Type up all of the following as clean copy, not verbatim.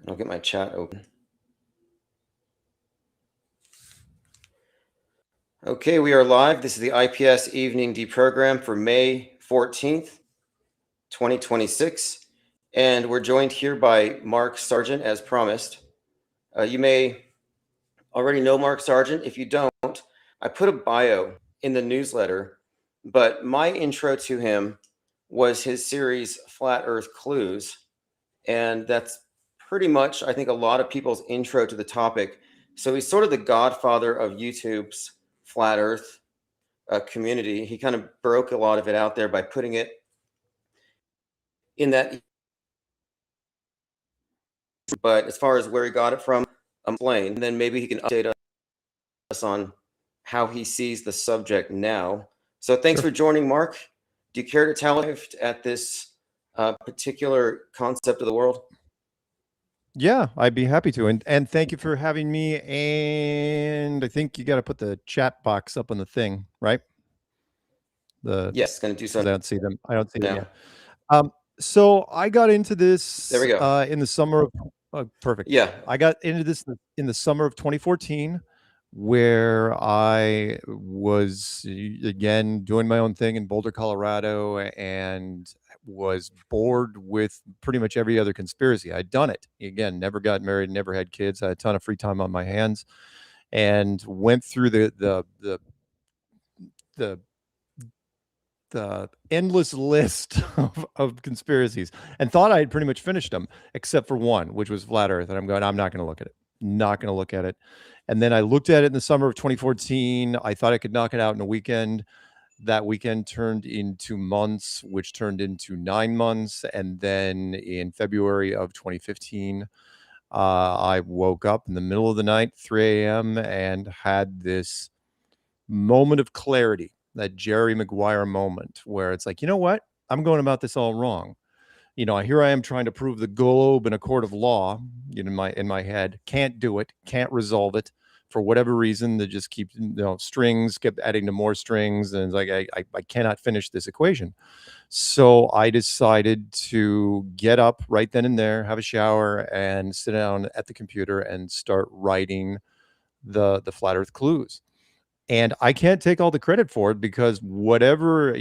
I'll get my chat open. Okay, we are live. This is the IPS Evening Deprogram for May 14th, 2026. And we're joined here by Mark Sargent, as promised. You may already know Mark Sargent. If you don't, I put a bio in the newsletter, but my intro to him was his series Flat Earth Clues. And that's pretty much, I think, a lot of people's intro to the topic. So he's sort of the godfather of YouTube's Flat Earth community. He kind of broke a lot of it out there by putting it in that. But as far as where he got it from, explain. And then maybe he can update us on how he sees the subject now. So thanks for joining, Mark. Do you care to tell us at this particular concept of the world? Yeah, I'd be happy to. And thank you for having me. And I think you got to put the chat box up on the thing, right? Yes, going to do so. I don't see them. I don't see them now. yet. So I got into this There we go. In the summer of perfect. Yeah. I got into this in the summer of 2014, where I was again doing my own thing in Boulder, Colorado, and was bored with pretty much every other conspiracy. I'd done it. Again, never got married, never had kids, had a ton of free time on my hands, and went through the endless list of conspiracies and thought I had pretty much finished them, except for one, which was Flat Earth. And I'm not going to look at it. Not going to look at it. And then I looked at it in the summer of 2014. I thought I could knock it out in a weekend. That weekend turned into months, which turned into 9 months. And then in February of 2015, I woke up in the middle of the night, 3 a.m., and had this moment of clarity, that Jerry Maguire moment where it's like, you know what? I'm going about this all wrong. Here I am trying to prove the globe in a court of law, in my head. Can't do it. Can't resolve it for whatever reason. They just keep, strings kept adding to more strings, and it's like I cannot finish this equation. So I decided to get up right then and there, have a shower, and sit down at the computer and start writing the Flat Earth Clues. And I can't take all the credit for it, because whatever,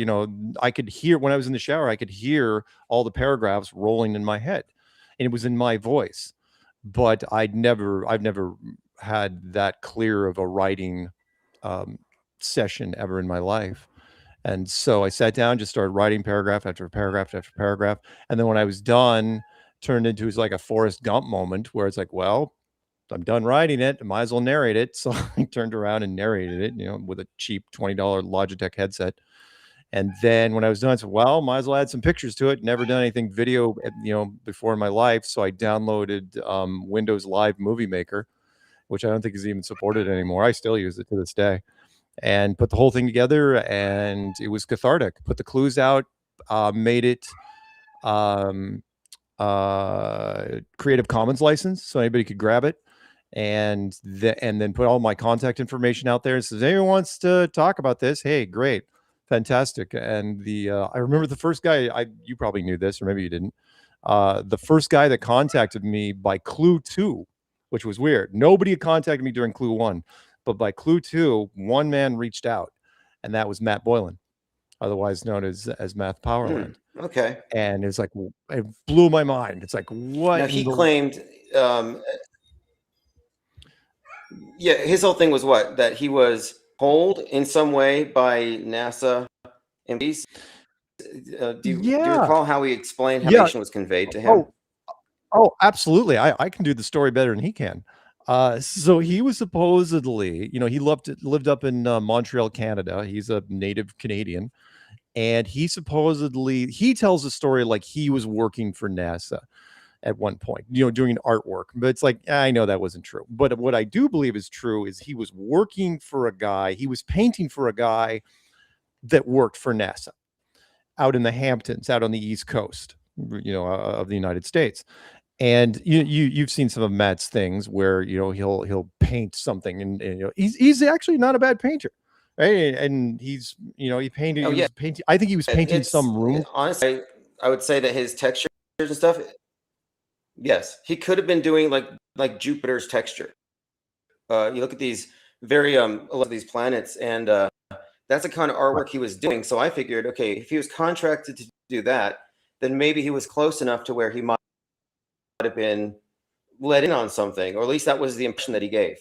I could hear when I was in the shower, I could hear all the paragraphs rolling in my head, and it was in my voice. But I've never had that clear of a writing session ever in my life. And so I sat down, just started writing paragraph after paragraph after paragraph. And then when I was done, turned into like a Forrest Gump moment where it's like, well, I'm done writing it. I might as well narrate it. So I turned around and narrated it, with a cheap $20 Logitech headset. And then when I was done, I said, well, might as well add some pictures to it. Never done anything video, before in my life. So I downloaded Windows Live Movie Maker, which I don't think is even supported anymore. I still use it to this day, and put the whole thing together. And it was cathartic. Put the clues out, made it Creative Commons license, so anybody could grab it. And then put all my contact information out there. And says, anyone wants to talk about this, hey, great, fantastic. And I remember the first guy, you probably knew this, or maybe you didn't. The first guy that contacted me by Clue 2, which was weird. Nobody had contacted me during Clue 1, but by Clue 2, one man reached out, and that was Matt Boylan, otherwise known as Math Powerland. Okay. And it's like, it blew my mind. It's like, what? Now, he claimed, his whole thing was what? That he was told in some way by NASA MPs. Do you recall how he explained how information was conveyed to him? Oh, absolutely. I can do the story better than he can. So he was supposedly, he lived up in Montreal, Canada. He's a native Canadian. And he tells the story like he was working for NASA at one point, doing artwork. But it's like, I know that wasn't true. But what I do believe is true is he was working for a guy. He was painting for a guy that worked for NASA out in the Hamptons, out on the East Coast, of the United States. And you've seen some of Matt's things where, he'll paint something, and he's actually not a bad painter. Right. And he's, he painted, I think he was painting some room. Honestly, I would say that his textures and stuff. Yes, he could have been doing like Jupiter's texture. You look at these very a lot of these planets, and that's the kind of Right. artwork he was doing. So I figured, okay, if he was contracted to do that, then maybe he was close enough to where he might have been let in on something, or at least that was the impression that he gave.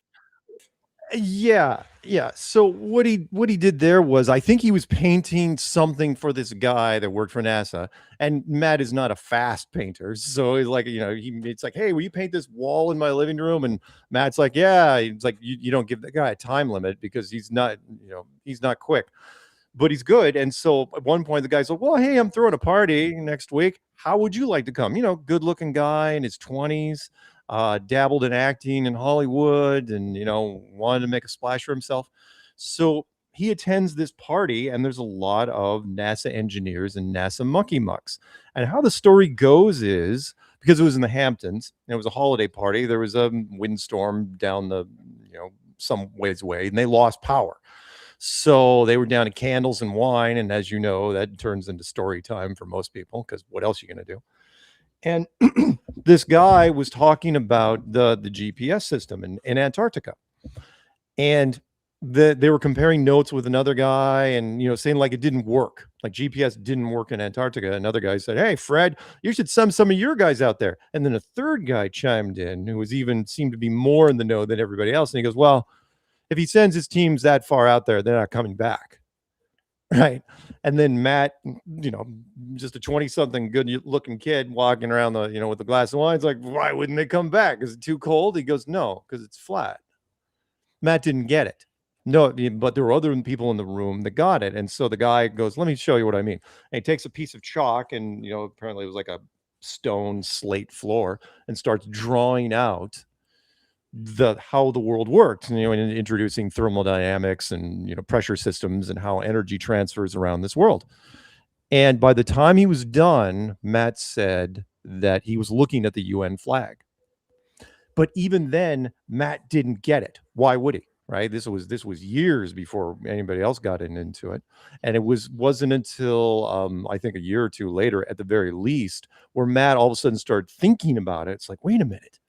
Yeah, yeah. So what he did there was, I think he was painting something for this guy that worked for NASA, and Matt is not a fast painter, so he's like, it's like, hey, will you paint this wall in my living room? And Matt's like, yeah. It's like, you don't give the guy a time limit because he's not, he's not quick, but he's good. And so at one point the guy's like, well, hey, I'm throwing a party next week. How would you like to come? Good looking guy in his 20s, dabbled in acting in Hollywood, and, wanted to make a splash for himself. So he attends this party, and there's a lot of NASA engineers and NASA mucky mucks. And how the story goes is, because it was in the Hamptons, and it was a holiday party, there was a windstorm down the, some ways away, and they lost power. So they were down to candles and wine. And as you know, that turns into story time for most people, because what else are you going to do? And this guy was talking about the GPS system in Antarctica. And they were comparing notes with another guy, and saying like it didn't work, like GPS didn't work in Antarctica. Another guy said, hey, Fred, you should send some of your guys out there. And then a third guy chimed in, who seemed to be more in the know than everybody else. And he goes, well, if he sends his teams that far out there, they're not coming back. Right. And then Matt, just a 20-something good looking kid walking around with the glass of wine. It's like, why wouldn't they come back? Is it too cold? He goes, no, because it's flat. Matt didn't get it. No, but there were other people in the room that got it. And so the guy goes, let me show you what I mean. And he takes a piece of chalk, and, apparently it was like a stone slate floor, and starts drawing out how the world worked, and introducing thermodynamics and pressure systems and how energy transfers around this world. And by the time he was done, Matt said that he was looking at the UN flag. But even then, Matt didn't get it. Why would he? Right? This was years before anybody else got into it, and it wasn't until I think a year or two later, at the very least, where Matt all of a sudden started thinking about it. It's like, wait a minute.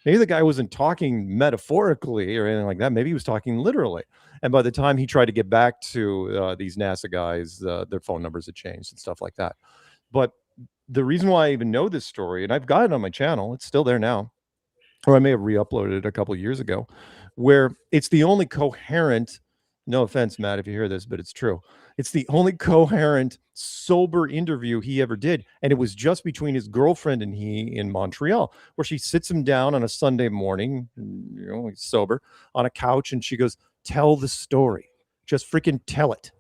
Maybe the guy wasn't talking metaphorically or anything like that. Maybe he was talking literally. And by the time he tried to get back to these NASA guys, their phone numbers had changed and stuff like that. But the reason why I even know this story, and I've got it on my channel, it's still there now, or I may have re-uploaded it a couple of years ago, where it's the only coherent, no offense, Matt, if you hear this, but it's true. It's the only coherent, sober interview he ever did. And it was just between his girlfriend and he in Montreal, where she sits him down on a Sunday morning, he's sober, on a couch, and she goes, tell the story. Just freaking tell it.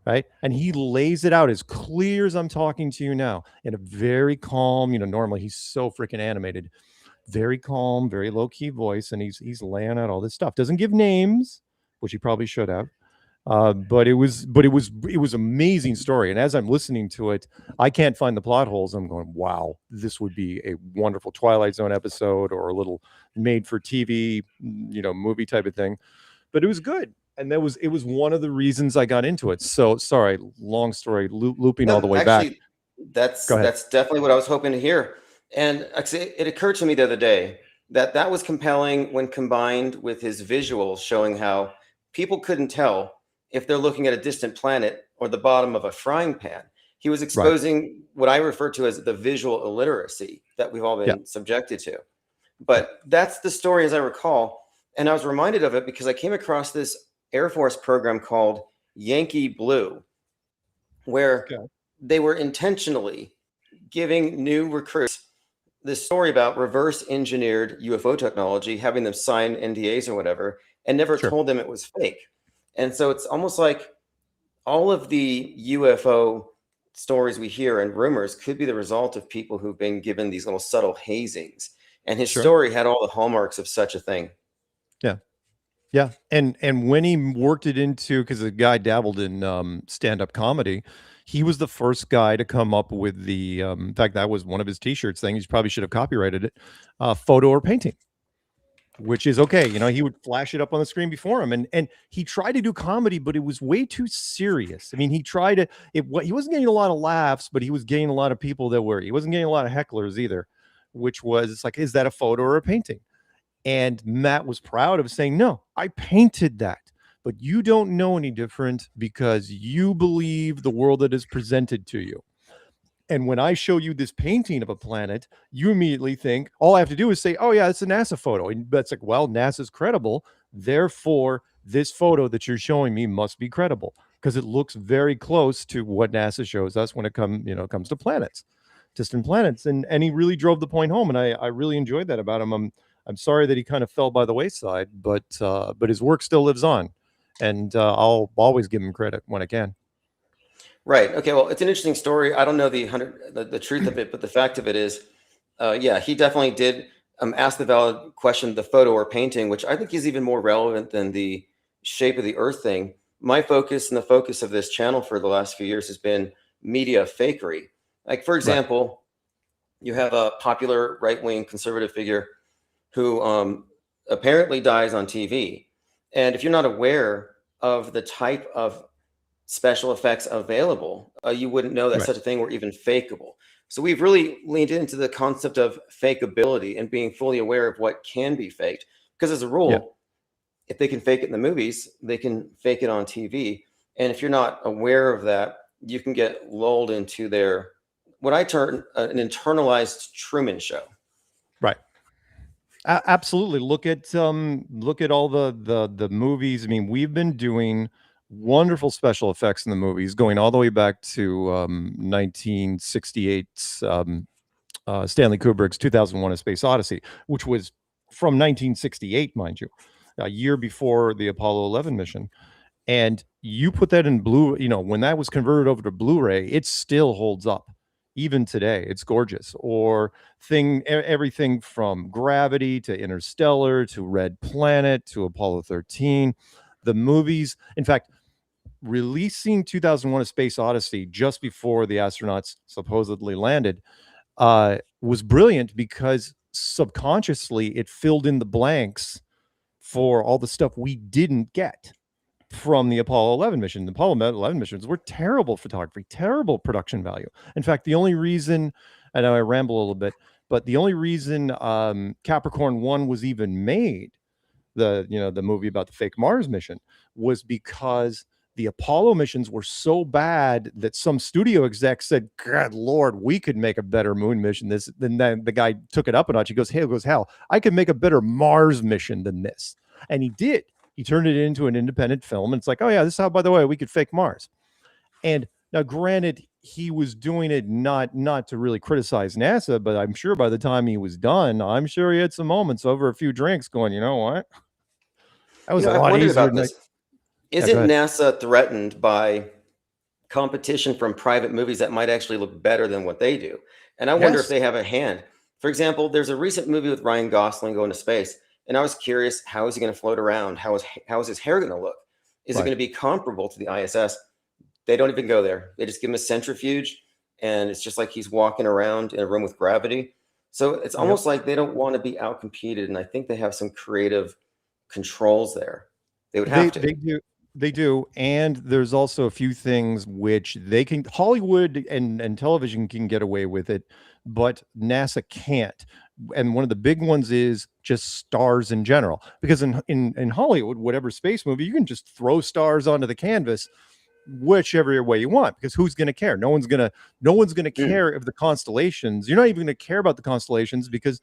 Right. And he lays it out as clear as I'm talking to you now, in a very calm, normally he's so freaking animated, very calm, very low key voice. And he's laying out all this stuff. Doesn't give names, which he probably should have. But it was amazing story. And as I'm listening to it, I can't find the plot holes. I'm going, wow, this would be a wonderful Twilight Zone episode, or a little made for TV, movie type of thing. But it was good. And it was one of the reasons I got into it. So sorry, long story, looping all the way back. That's definitely what I was hoping to hear. And actually, it occurred to me the other day that was compelling when combined with his visuals showing how people couldn't tell if they're looking at a distant planet or the bottom of a frying pan. He was exposing what I refer to as the visual illiteracy that we've all been subjected to. But that's the story as I recall. And I was reminded of it because I came across this Air Force program called Yankee Blue, where they were intentionally giving new recruits this story about reverse engineered UFO technology, having them sign NDAs or whatever, and never told them it was fake. And so it's almost like all of the UFO stories we hear and rumors could be the result of people who've been given these little subtle hazings. And his story had all the hallmarks of such a thing. Yeah. Yeah. And when he worked it into, because the guy dabbled in stand-up comedy, he was the first guy to come up with the, in fact, that was one of his t-shirts thing. He probably should have copyrighted it, photo or painting, which is okay. He would flash it up on the screen before him, and he tried to do comedy, but it was way too serious. I mean, he tried to, he wasn't getting a lot of laughs, but he was getting a lot of people he wasn't getting a lot of hecklers either. which was it's like, is that a photo or a painting? And Matt was proud of saying, no, I painted that. But you don't know any different because you believe the world that is presented to you. And when I show you this painting of a planet, you immediately think, all I have to do is say, oh, yeah, it's a NASA photo. And that's like, well, NASA's credible. Therefore, this photo that you're showing me must be credible because it looks very close to what NASA shows us when it comes to planets, distant planets. And he really drove the point home. And I really enjoyed that about him. I'm sorry that he kind of fell by the wayside, but his work still lives on. And I'll always give him credit when I can. Right. Okay. Well, it's an interesting story. I don't know the truth of it, but the fact of it is, yeah, he definitely did ask the valid question, the photo or painting, which I think is even more relevant than the shape of the Earth thing. My focus and the focus of this channel for the last few years has been media fakery. Like, for example, you have a popular right-wing conservative figure who apparently dies on TV. And if you're not aware of the type of special effects available, you wouldn't know that such a thing were even fakeable. So we've really leaned into the concept of fakeability and being fully aware of what can be faked. Because as a rule, if they can fake it in the movies, they can fake it on TV. And if you're not aware of that, you can get lulled into what I term an internalized Truman Show. Right. Absolutely. Look at all the movies. I mean, we've been doing wonderful special effects in the movies going all the way back to 1968's Stanley Kubrick's 2001: A Space Odyssey, which was from 1968, mind you, a year before the Apollo 11 mission. And you put that in when that was converted over to Blu-ray, it still holds up. Even today, it's gorgeous. Or everything from Gravity to Interstellar to Red Planet to Apollo 13. The movies, in fact, releasing 2001: A Space Odyssey just before the astronauts supposedly landed was brilliant because subconsciously it filled in the blanks for all the stuff we didn't get from the Apollo 11 mission. The Apollo 11 missions were terrible photography, terrible production value. In fact, the only reason, I know I ramble a little bit, but the only reason Capricorn 1 was even made, the movie about the fake Mars mission, was because the Apollo missions were so bad that some studio exec said, God Lord, we could make a better moon mission. Then the guy took it up a notch. He goes, hell, I could make a better Mars mission than this. And he did. He turned it into an independent film. And it's like, oh yeah, this is how, by the way, we could fake Mars. And now granted, he was doing it not to really criticize NASA, but I'm sure by the time he was done, I'm sure he had some moments over a few drinks going, you know what? That was a lot easier than Isn't NASA threatened by competition from private movies that might actually look better than what they do? And I wonder if they have a hand. For example, there's a recent movie with Ryan Gosling going to space. And I was curious, how is he going to float around? How is his hair going to look? Is it going to be comparable to the ISS? They don't even go there. They just give him a centrifuge, and it's just like he's walking around in a room with gravity. So it's almost like they don't want to be outcompeted, and I think they have some creative controls there. They would have to. They do. And there's also a few things which Hollywood and television can get away with it, but NASA can't. And one of the big ones is just stars in general, because in Hollywood, whatever space movie, you can just throw stars onto the canvas whichever way you want, because who's going to care? No one's going to care if the constellations, you're not even going to care about the constellations, because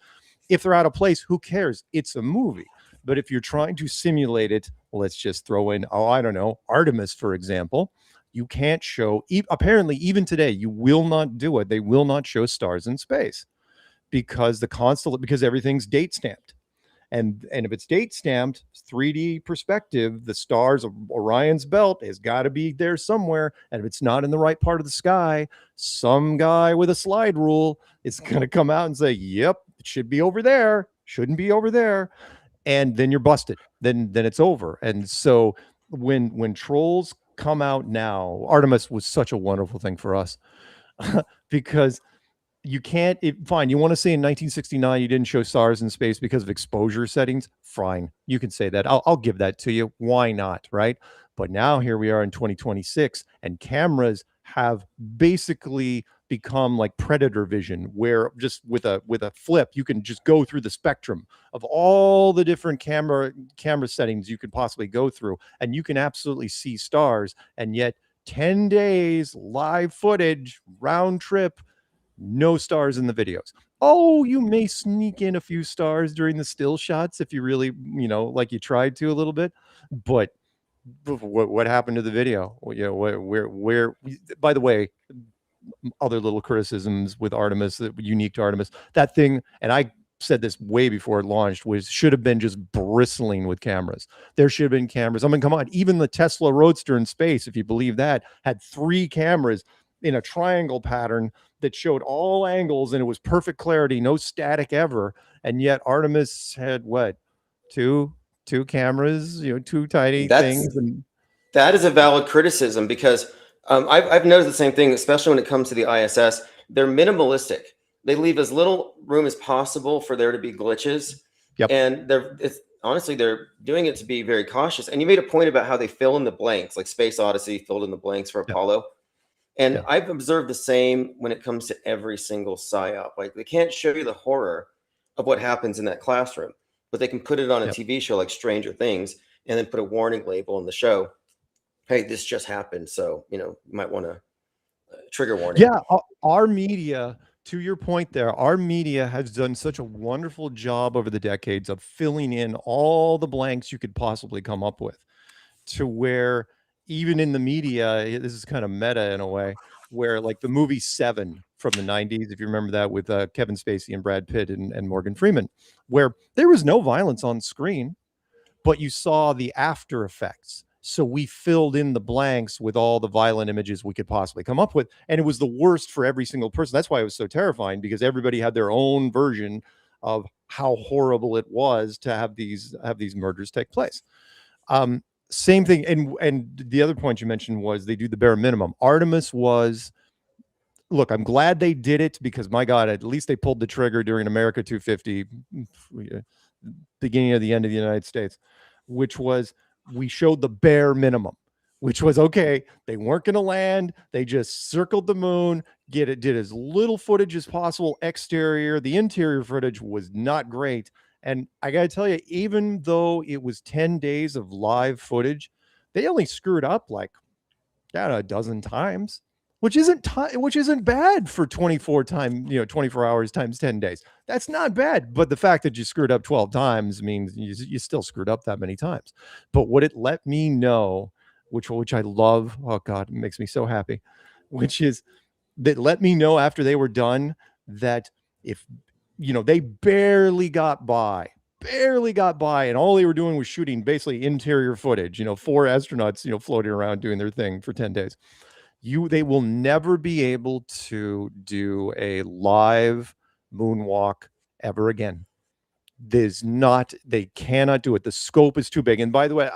if they're out of place, who cares? It's a movie. But if you're trying to simulate it, let's just throw in, I don't know, Artemis, for example. You can't show, apparently even today, you will not do it. They will not show stars in space because because everything's date stamped. And if it's date stamped, 3D perspective, the stars of Orion's belt has got to be there somewhere. And if it's not in the right part of the sky, some guy with a slide rule is going to come out and say, yep, it should be over there. Shouldn't be over there. And then you're busted. Then it's over. And so when trolls come out now, Artemis was such a wonderful thing for us because you can't, fine, you want to say in 1969 you didn't show stars in space because of exposure settings, fine, you can say that. I'll give that to you. Why not, right? But now here we are in 2026, and cameras have basically become like predator vision, where just with a flip you can just go through the spectrum of all the different camera settings you could possibly go through, and you can absolutely see stars. And yet 10 days live footage round trip, no stars in the videos. Oh, you may sneak in a few stars during the still shots if you really, like you tried to a little bit, but what happened to the video? Where by the way, other little criticisms with Artemis that unique to Artemis, that thing, and I said this way before it launched, should have been just bristling with cameras. There should have been cameras. I mean, come on, even the Tesla Roadster in space, if you believe that, had 3 cameras in a triangle pattern that showed all angles, and it was perfect clarity, no static ever. And yet Artemis had what, two cameras, 2 tiny things. And That is a valid criticism, because I've noticed the same thing, especially when it comes to the ISS. They're minimalistic. They leave as little room as possible for there to be glitches. Yep. And honestly, they're doing it to be very cautious. And you made a point about how they fill in the blanks, like Space Odyssey filled in the blanks for Apollo. And I've observed the same when it comes to every single PSYOP. Like, they can't show you the horror of what happens in that classroom, but they can put it on a TV show like Stranger Things and then put a warning label in the show. Hey, this just happened, so you might want to trigger warning. Yeah, our media, to your point there, our media has done such a wonderful job over the decades of filling in all the blanks you could possibly come up with, to where even in the media, this is kind of meta in a way, where like the movie Seven from the 90s, if you remember that, with Kevin Spacey and Brad Pitt and Morgan Freeman, where there was no violence on screen, but you saw the after effects. So we filled in the blanks with all the violent images we could possibly come up with. And it was the worst for every single person. That's why it was so terrifying, because everybody had their own version of how horrible it was to have these murders take place. Same thing. And the other point you mentioned was they do the bare minimum. Artemis was, look, I'm glad they did it, because my God, at least they pulled the trigger during America 250, beginning of the end of the United States, which was, we showed the bare minimum, which was, okay, they weren't going to land. They just circled the moon, did as little footage as possible exterior. The interior footage was not great. And I got to tell you, even though it was 10 days of live footage, they only screwed up like, a dozen times, which isn't bad for 24 hours times 10 days. That's not bad. But the fact that you screwed up 12 times means you still screwed up that many times. But what it let me know, which I love, oh God, it makes me so happy, which is that let me know after they were done that if, they barely got by, and all they were doing was shooting basically interior footage, 4 astronauts, floating around doing their thing for 10 days. They will never be able to do a live moonwalk ever again. They cannot do it. The scope is too big. And by the way,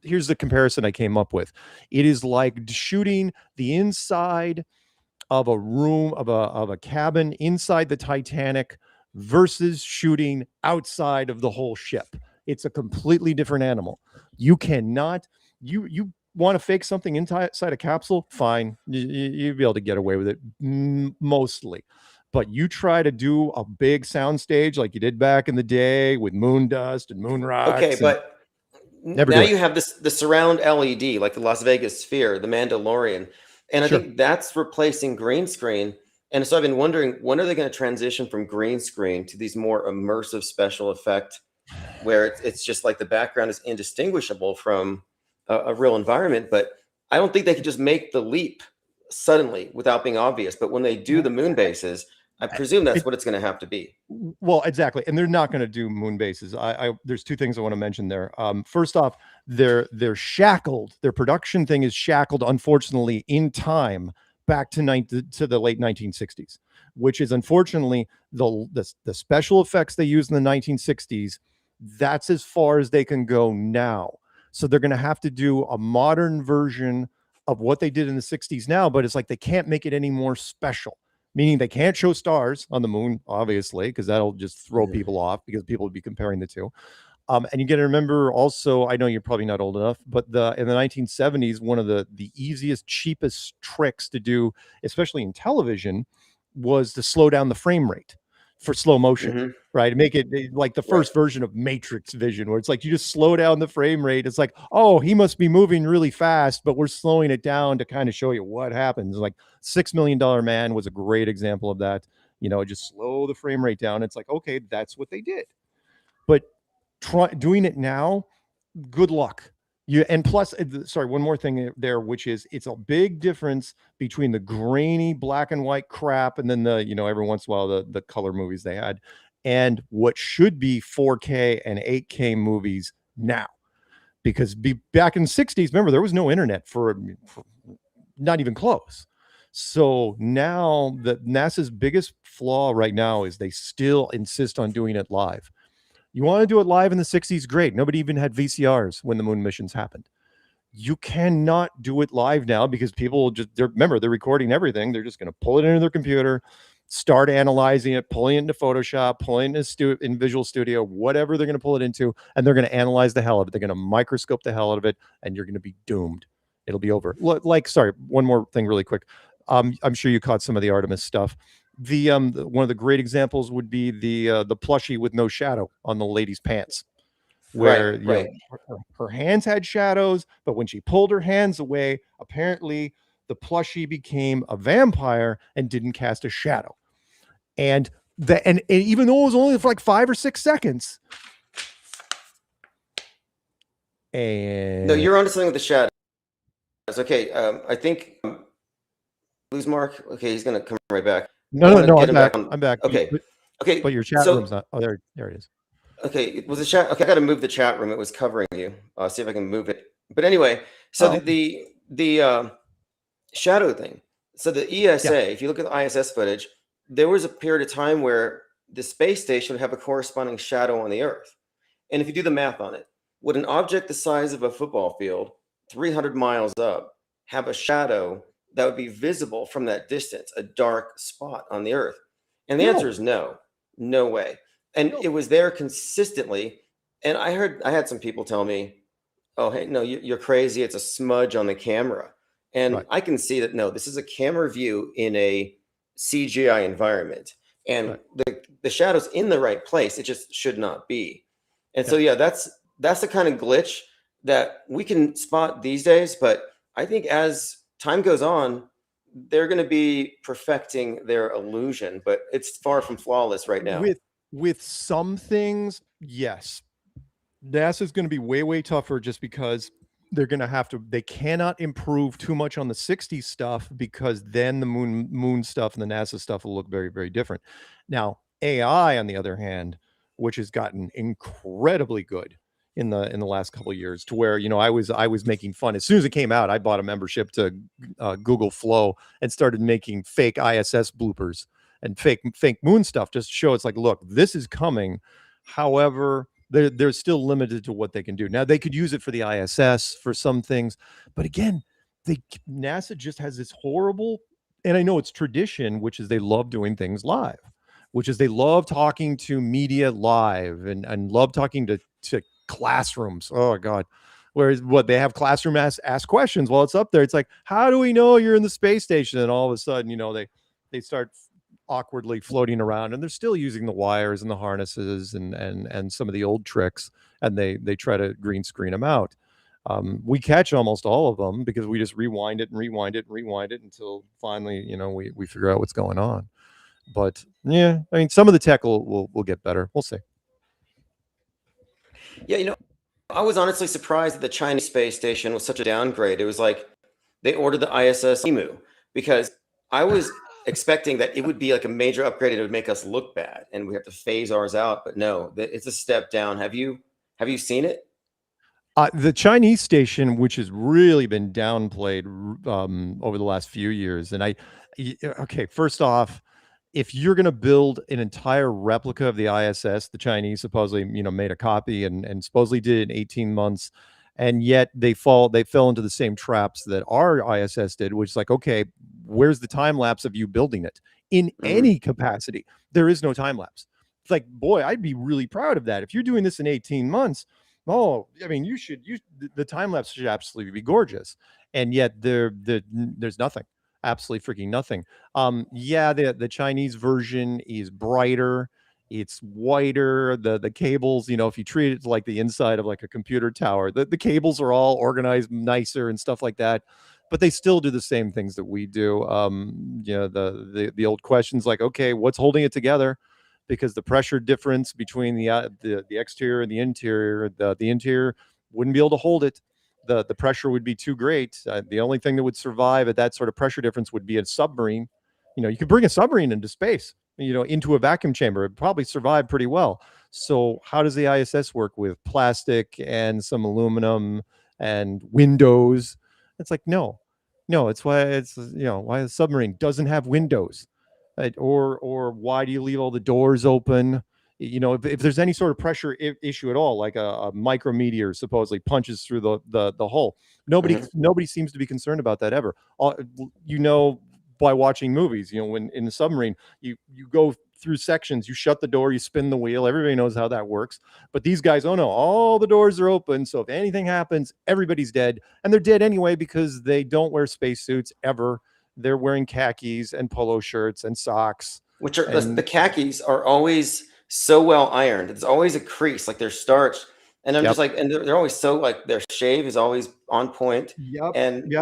here's the comparison I came up with. It is like shooting the inside of a room, of a cabin inside the Titanic versus shooting outside of the whole ship. It's a completely different animal. You cannot, you want to fake something inside a capsule, fine. You'll be able to get away with it mostly. But you try to do a big sound stage like you did back in the day with moon dust and moon rocks. Okay, but now you have the surround LED, like the Las Vegas Sphere, the Mandalorian. And I think that's replacing green screen. And so I've been wondering, when are they going to transition from green screen to these more immersive special effect, where it's just like the background is indistinguishable from a real environment? But I don't think they could just make the leap suddenly without being obvious. But when they do the moon bases, I presume that's what it's going to have to be. Well, exactly. And they're not going to do moon bases. There's 2 things I want to mention there. First off, they're shackled. Their production thing is shackled, unfortunately, in time back to the late 1960s, which is unfortunately the special effects they used in the 1960s. That's as far as they can go now. So they're going to have to do a modern version of what they did in the 60s now, but it's like they can't make it any more special. Meaning they can't show stars on the moon, obviously, because that'll just throw people off, because people would be comparing the 2. And you got to remember also, I know you're probably not old enough, but in the 1970s, one of the easiest, cheapest tricks to do, especially in television, was to slow down the frame rate for slow motion. Mm-hmm. Right. Make it like the first version of Matrix Vision, where it's like you just slow down the frame rate. It's like, oh, he must be moving really fast, but we're slowing it down to kind of show you what happens. Like $6 Million Man was a great example of that. Just slow the frame rate down. It's like, okay, that's what they did. But doing it now, good luck. And plus, sorry, one more thing there, which is it's a big difference between the grainy black and white crap and then the, every once in a while the color movies they had, and what should be 4K and 8K movies now. Because back in the 60s, remember, there was no internet for not even close. So now NASA's biggest flaw right now is they still insist on doing it live. You want to do it live in the 60s? Great. Nobody even had VCRs when the moon missions happened. You cannot do it live now because people remember, they're recording everything. They're just going to pull it into their computer, start analyzing it, pulling it into Photoshop, pulling it in Visual Studio, whatever they're going to pull it into, and they're going to analyze the hell of it. They're going to microscope the hell out of it, and you're going to be doomed. It'll be over. Sorry, one more thing really quick. I'm sure you caught some of the Artemis stuff. One of the great examples would be the plushie with no shadow on the lady's pants, where her hands had shadows, but when she pulled her hands away, apparently the plushie became a vampire and didn't cast a shadow. And even though it was only for like 5 or 6 seconds. And no, you're onto something with the shadows. Okay, I think lose Mark. Okay, he's gonna come right back. No, I'm back. Okay. But your chat room's not. Oh, there it is. Okay, it was a chat. Okay, I got to move the chat room. It was covering you. I'll see if I can move it. But anyway, so the shadow thing. So the ESA, if you look at the ISS footage, there was a period of time where the space station would have a corresponding shadow on the Earth. And if you do the math on it, would an object the size of a football field, 300 miles up, have a shadow that would be visible from that distance, a dark spot on the Earth? And the answer is no way. And it was there consistently. And I had some people tell me, oh, hey, no, you're crazy. It's a smudge on the camera. And I can see that, no, this is a camera view in a CGI environment. And the shadow's in the right place. It just should not be. And so, that's the kind of glitch that we can spot these days. But I think as time goes on, they're going to be perfecting their illusion. But it's far from flawless right now. With some things, yes. NASA is going to be way, way tougher just because they're going to they cannot improve too much on the 60s stuff, because then the moon stuff and the NASA stuff will look very, very different. Now, AI, on the other hand, which has gotten incredibly good in the last couple of years, to where, I was making fun. As soon as it came out, I bought a membership to Google Flow and started making fake ISS bloopers and fake moon stuff, just to show it's like, look, this is coming. However, they're still limited to what they can do. Now, they could use it for the ISS for some things, but again, NASA just has this horrible, and I know it's tradition, which is they love doing things live, which is they love talking to media live and love talking to classrooms. Oh God. Whereas they have classroom ask questions while it's up there. It's like, how do we know you're in the space station? And all of a sudden, they start awkwardly floating around, and they're still using the wires and the harnesses and some of the old tricks, and they try to green screen them out. We catch almost all of them because we just rewind it until finally, we figure out what's going on. But yeah, I mean, some of the tech will get better. We'll see. Yeah, I was honestly surprised that the Chinese space station was such a downgrade. It was like they ordered the ISS EMU, because I was expecting that it would be like a major upgrade. It would make us look bad and we have to phase ours out. But no, it's a step down. Have you seen it? The Chinese station, which has really been downplayed over the last few years. And first off, if you're going to build an entire replica of the ISS, the Chinese supposedly, made a copy and supposedly did it in 18 months. And yet they fell into the same traps that our ISS did, which is like, okay, where's the time lapse of you building it in any capacity? There is no time lapse. It's like, boy, I'd be really proud of that. If you're doing this in 18 months, oh, I mean, the time lapse should absolutely be gorgeous. And yet there's nothing, absolutely freaking nothing. Yeah, the Chinese version is brighter. It's whiter. The cables, if you treat it like the inside of like a computer tower, the cables are all organized nicer and stuff like that. But they still do the same things that we do. The old questions like, okay, what's holding it together? Because the pressure difference between the exterior and the interior, the interior wouldn't be able to hold it. The pressure would be too great. The only thing that would survive at that sort of pressure difference would be a submarine. You could bring a submarine into space, into a vacuum chamber. It'd probably survive pretty well. So how does the ISS work with plastic and some aluminum and windows? It's like, no. It's why why the submarine doesn't have windows. Or why do you leave all the doors open? If there's any sort of pressure issue at all, like a micrometeor supposedly punches through the hull, nobody seems to be concerned about that ever. By watching movies, when in the submarine, you go through sections, you shut the door, you spin the wheel, everybody knows how that works. But these guys, oh no, all the doors are open, so if anything happens, everybody's dead. And they're dead anyway because they don't wear spacesuits ever. They're wearing khakis and polo shirts and socks. Which are the khakis are always so well ironed. It's always a crease, like they're starched. And I'm just like, and they're always so like their shave is always on point. And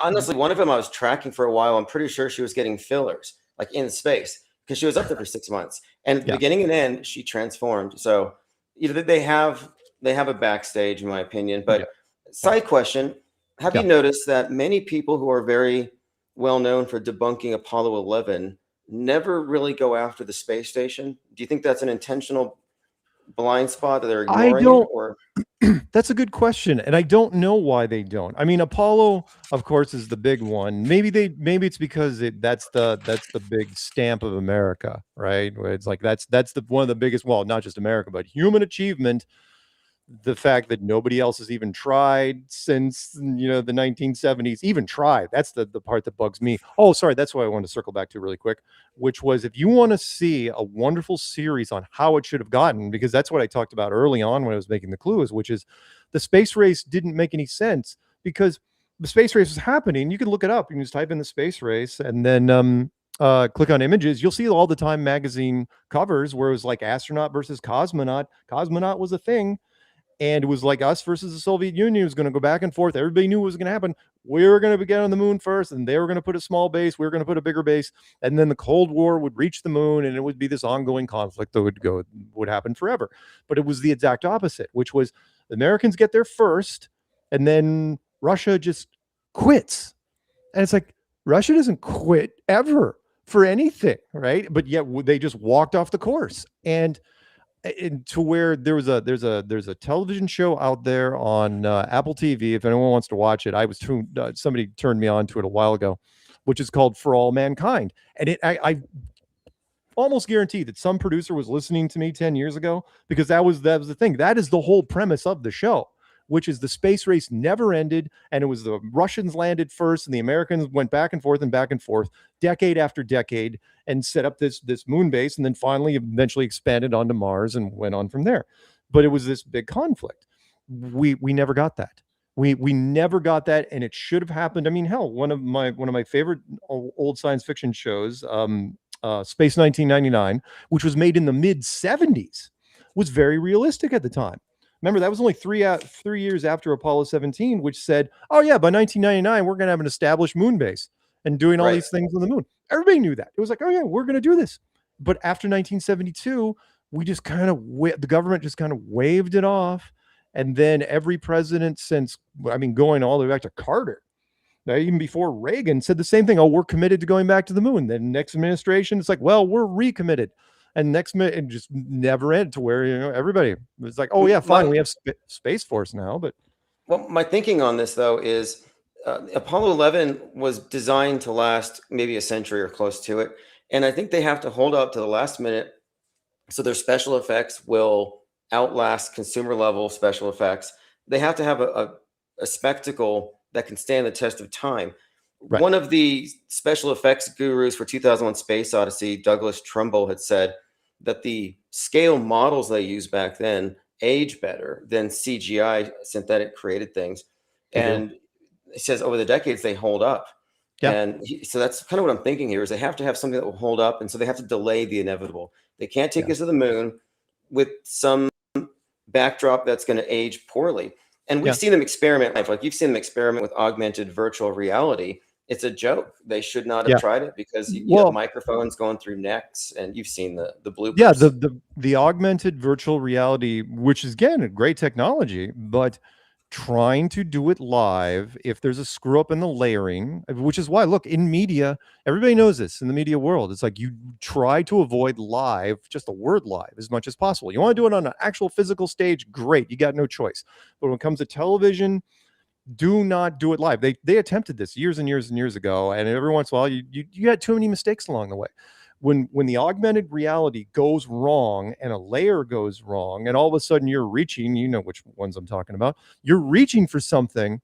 honestly, one of them I was tracking for a while. I'm pretty sure she was getting fillers like in space because she was up there for 6 months. And at the beginning and end, she transformed. So they have a backstage, in my opinion. But side question: have you noticed that many people who are very well known for debunking Apollo 11 never really go after the space station? Do you think that's an intentional blind spot that they're ignoring? That's a good question, and I don't know why they don't. I mean, Apollo, of course, is the big one. Maybe it's because that's the big stamp of America, right? Where it's like that's the one of the biggest, well, not just America, but human achievement. The fact that nobody else has even tried since the 1970s, even tried. That's the part that bugs me. Oh, sorry, that's what I wanted to circle back to really quick, which was if you want to see a wonderful series on how it should have gotten, because that's what I talked about early on when I was making the clues, which is the space race didn't make any sense because the space race was happening. You can look it up. You can just type in the space race and then click on images. You'll see all the Time magazine covers where it was like astronaut versus cosmonaut. Cosmonaut was a thing. And it was like us versus the Soviet Union. It was going to go back and forth. Everybody knew what was going to happen. We were going to get on the moon first, and they were going to put a small base. We were going to put a bigger base. And then the Cold War would reach the moon, and it would be this ongoing conflict that would happen forever. But it was the exact opposite, which was the Americans get there first, and then Russia just quits. And it's like, Russia doesn't quit ever for anything, right? But yet they just walked off the course. And to where there's a television show out there on Apple TV. If anyone wants to watch it, somebody turned me on to it a while ago, which is called For All Mankind. And I almost guarantee that some producer was listening to me 10 years ago, because that was the thing. That is the whole premise of the show, which is the space race never ended. And it was the Russians landed first and the Americans went back and forth, decade after decade, and set up this moon base, and then finally eventually expanded onto Mars and went on from there. But it was this big conflict. We never got that. We never got that, and it should have happened. I mean, hell, one of my favorite old science fiction shows, Space 1999, which was made in the mid 70s, was very realistic at the time. Remember, that was only 3 years after Apollo 17, which said, oh yeah, by 1999, we're going to have an established moon base and doing all these things on the moon. Everybody knew that. It was like, oh yeah, we're going to do this. But after 1972, we just the government just kind of waved it off. And then every president since, going all the way back to Carter, even before Reagan, said the same thing. Oh, we're committed to going back to the moon. Then next administration, it's like, well, we're recommitted. And next minute, it just never ended to where, everybody was like, oh yeah, fine, we have Space Force now. But well, my thinking on this though is Apollo 11 was designed to last maybe a century or close to it. And I think they have to hold out to the last minute so their special effects will outlast consumer level special effects. They have to have a spectacle that can stand the test of time. Right. One of the special effects gurus for 2001 Space Odyssey, Douglas Trumbull, had said, that the scale models they used back then age better than CGI synthetic created things. They do. And he says over the decades they hold up. Yeah. And so that's kind of what I'm thinking here is they have to have something that will hold up. And so they have to delay the inevitable. They can't take us to the moon with some backdrop that's going to age poorly. And we've seen them experiment. Like you've seen them experiment with augmented virtual reality. It's a joke. They should not have tried it because you have microphones going through necks, and you've seen the bloopers. Yeah, the augmented virtual reality, which is again a great technology, but trying to do it live, if there's a screw up in the layering, which is why, look, in media, everybody knows this in the media world. It's like you try to avoid live, just the word live, as much as possible. You want to do it on an actual physical stage, great, you got no choice. But when it comes to television, do not do it live. They attempted this years and years and years ago, and every once in a while you had too many mistakes along the way. When the augmented reality goes wrong and a layer goes wrong, and all of a sudden you're reaching, you know which ones I'm talking about, you're reaching for something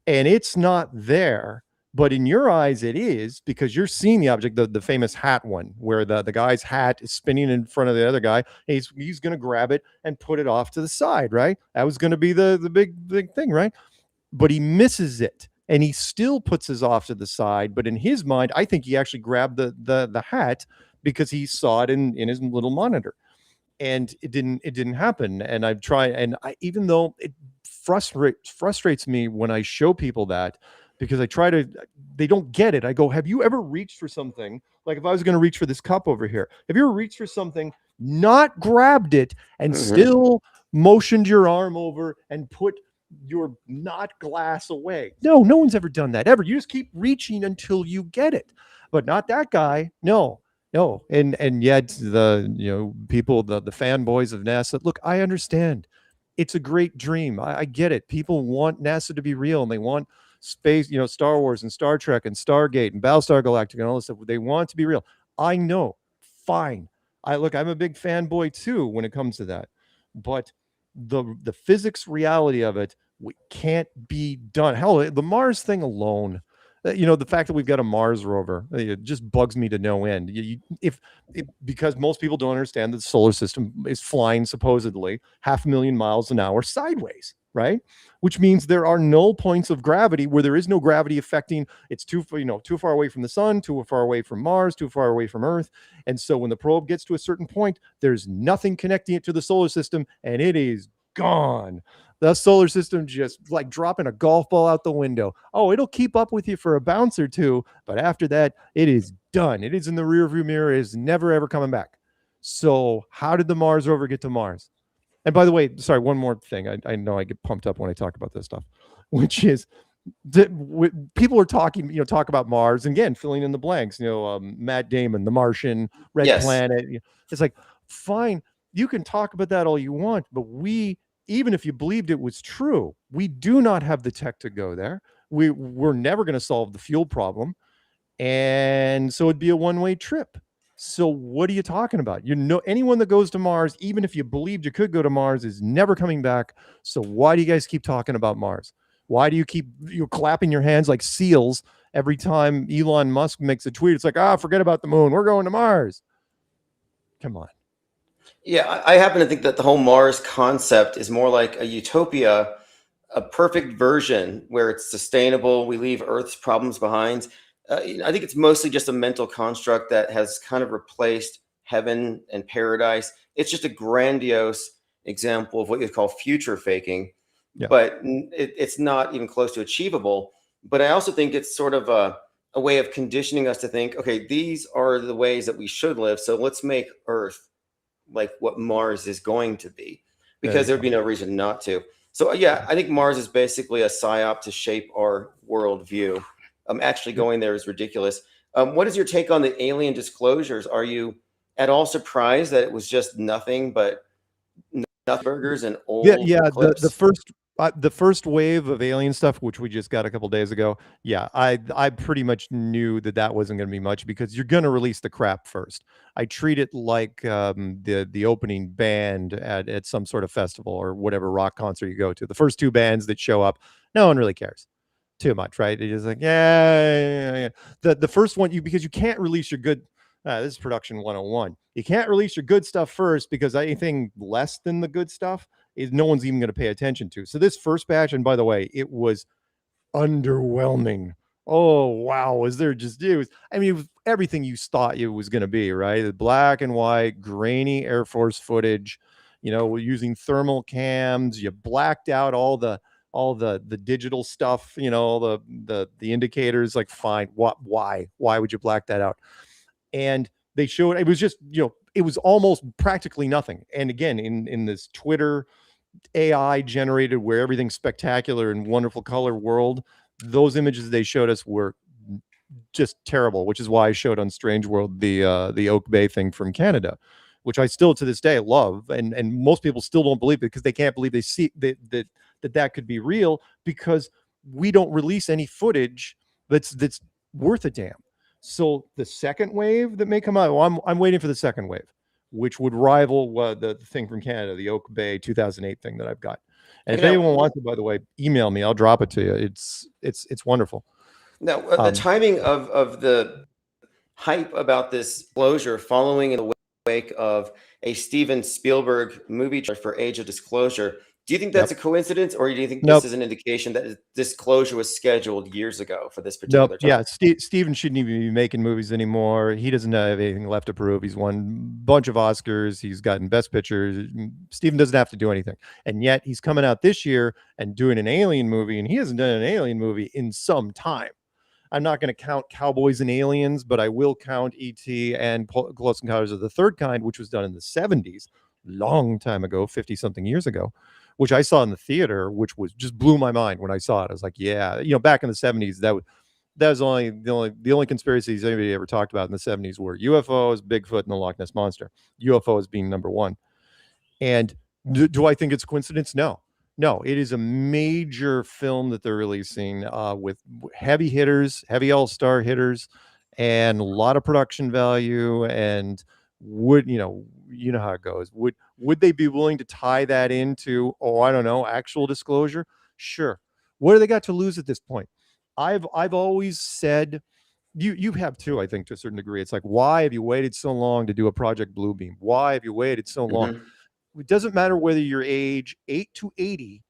and it's not there, but in your eyes it is, because you're seeing the object, the famous hat one, where the guy's hat is spinning in front of the other guy. He's going to grab it and put it off to the side, right? That was going to be the big thing, right? But he misses it. And he still puts his off to the side, but in his mind, I think he actually grabbed the hat because he saw it in his little monitor, and it didn't happen. And I've tried, and even though it frustrates me when I show people that, because they don't get it. I go, have you ever reached for something? Like if I was going to reach for this cup over here, have you ever reached for something, not grabbed it, and still motioned your arm over and put your not glass away? No one's ever done that ever. You just keep reaching until you get it, but not that guy. No. And yet the people, the fanboys of NASA, look, I understand it's a great dream. I get it. People want NASA to be real, and they want space, Star Wars and Star Trek and Stargate and Battlestar Galactica and all this stuff. They want it to be real. I know. Fine. I'm a big fanboy too when it comes to that, but the physics reality of it can't be done. Hell, the Mars thing alone, the fact that we've got a Mars rover, it just bugs me to no end. Because most people don't understand that the solar system is flying supposedly 500,000 miles an hour sideways, right? Which means there are null points of gravity where there is no gravity affecting. It's too far away from the sun, too far away from Mars, too far away from Earth. And so when the probe gets to a certain point, there's nothing connecting it to the solar system, and it is gone. The solar system just like dropping a golf ball out the window. Oh, it'll keep up with you for a bounce or two, but after that, it is done. It is in the rearview mirror. It is never, ever coming back. So how did the Mars rover get to Mars? And by the way, sorry, one more thing. I know I get pumped up when I talk about this stuff, which is people are talking, talk about Mars, and again, filling in the blanks, Matt Damon, The Martian, Red Planet. It's like, fine, you can talk about that all you want, but even if you believed it was true, we do not have the tech to go there. We're never going to solve the fuel problem. And so it'd be a one-way trip. So what are you talking about? Anyone that goes to Mars, even if you believed you could go to Mars, is never coming back. So why do you guys keep talking about Mars? Why do you keep clapping your hands like seals every time Elon Musk makes a tweet? It's like, forget about the moon. We're going to Mars. Come on. Yeah, I happen to think that the whole Mars concept is more like a utopia, a perfect version where it's sustainable. We leave Earth's problems behind. I think it's mostly just a mental construct that has kind of replaced heaven and paradise. It's just a grandiose example of what you call future faking, but it's not even close to achievable. But I also think it's sort of a way of conditioning us to think, okay, these are the ways that we should live. So let's make Earth like what Mars is going to be, because there'd be no reason not to. So yeah, I think Mars is basically a psyop to shape our worldview. Actually going there is ridiculous. What is your take on the alien disclosures? Are you at all surprised that it was just nothing but nothing burgers and old clips? The first wave of alien stuff, which we just got a couple days ago, I pretty much knew that wasn't going to be much, because you're going to release the crap first. I treat it like the opening band at some sort of festival or whatever rock concert you go to. The first two bands that show up, no one really cares too much, right? It's just like, yeah. The first one, because you can't release your good This is production 101. You can't release your good stuff first, because anything less than the good stuff is no one's even going to pay attention to. So this first batch, and by the way, it was underwhelming. Oh wow, was there just it was I mean, it was everything you thought it was going to be, right? The black and white grainy Air Force footage, we're using thermal cams. You blacked out all the digital stuff, all the indicators. Like, fine, why would you black that out? And they showed it was just, it was almost practically nothing. And again, in this Twitter AI generated, where everything's spectacular and wonderful color world, those images they showed us were just terrible, which is why I showed on Strange World the Oak Bay thing from Canada, which I still to this day love, and most people still don't believe it, because they can't believe they see that could be real, because we don't release any footage that's worth a damn. So the second wave that may come out, well, I'm waiting for the second wave, which would rival the thing from Canada, the Oak Bay 2008 thing that I've got. And if anyone wants it, by the way, email me. I'll drop it to you. It's wonderful. Now, the timing of the hype about this closure following in the wake of a Steven Spielberg movie for Age of Disclosure. Do you think that's a coincidence, or do you think this is an indication that this closure was scheduled years ago for this particular time? Yeah, Steven shouldn't even be making movies anymore. He doesn't have anything left to prove. He's won a bunch of Oscars. He's gotten Best Picture. Steven doesn't have to do anything. And yet he's coming out this year and doing an Alien movie, and he hasn't done an Alien movie in some time. I'm not going to count Cowboys and Aliens, but I will count E.T. and Close Encounters of the Third Kind, which was done in the 70s, long time ago, 50-something years ago, which I saw in the theater, which was just blew my mind when I saw it. I was like, yeah, back in the 70s, that was the only conspiracies anybody ever talked about in the 70s were UFOs, Bigfoot, and the Loch Ness Monster. UFOs being number one. And do I think it's a coincidence? No, it is a major film that they're releasing with heavy hitters, heavy all-star hitters, and a lot of production value. And you know how it goes. Would they be willing to tie that into, I don't know, actual disclosure? Sure. What do they got to lose at this point? I've always said, you have too, I think, to a certain degree. It's like, why have you waited so long to do a Project Bluebeam? Why have you waited so long? It doesn't matter whether you're age 8 to 80.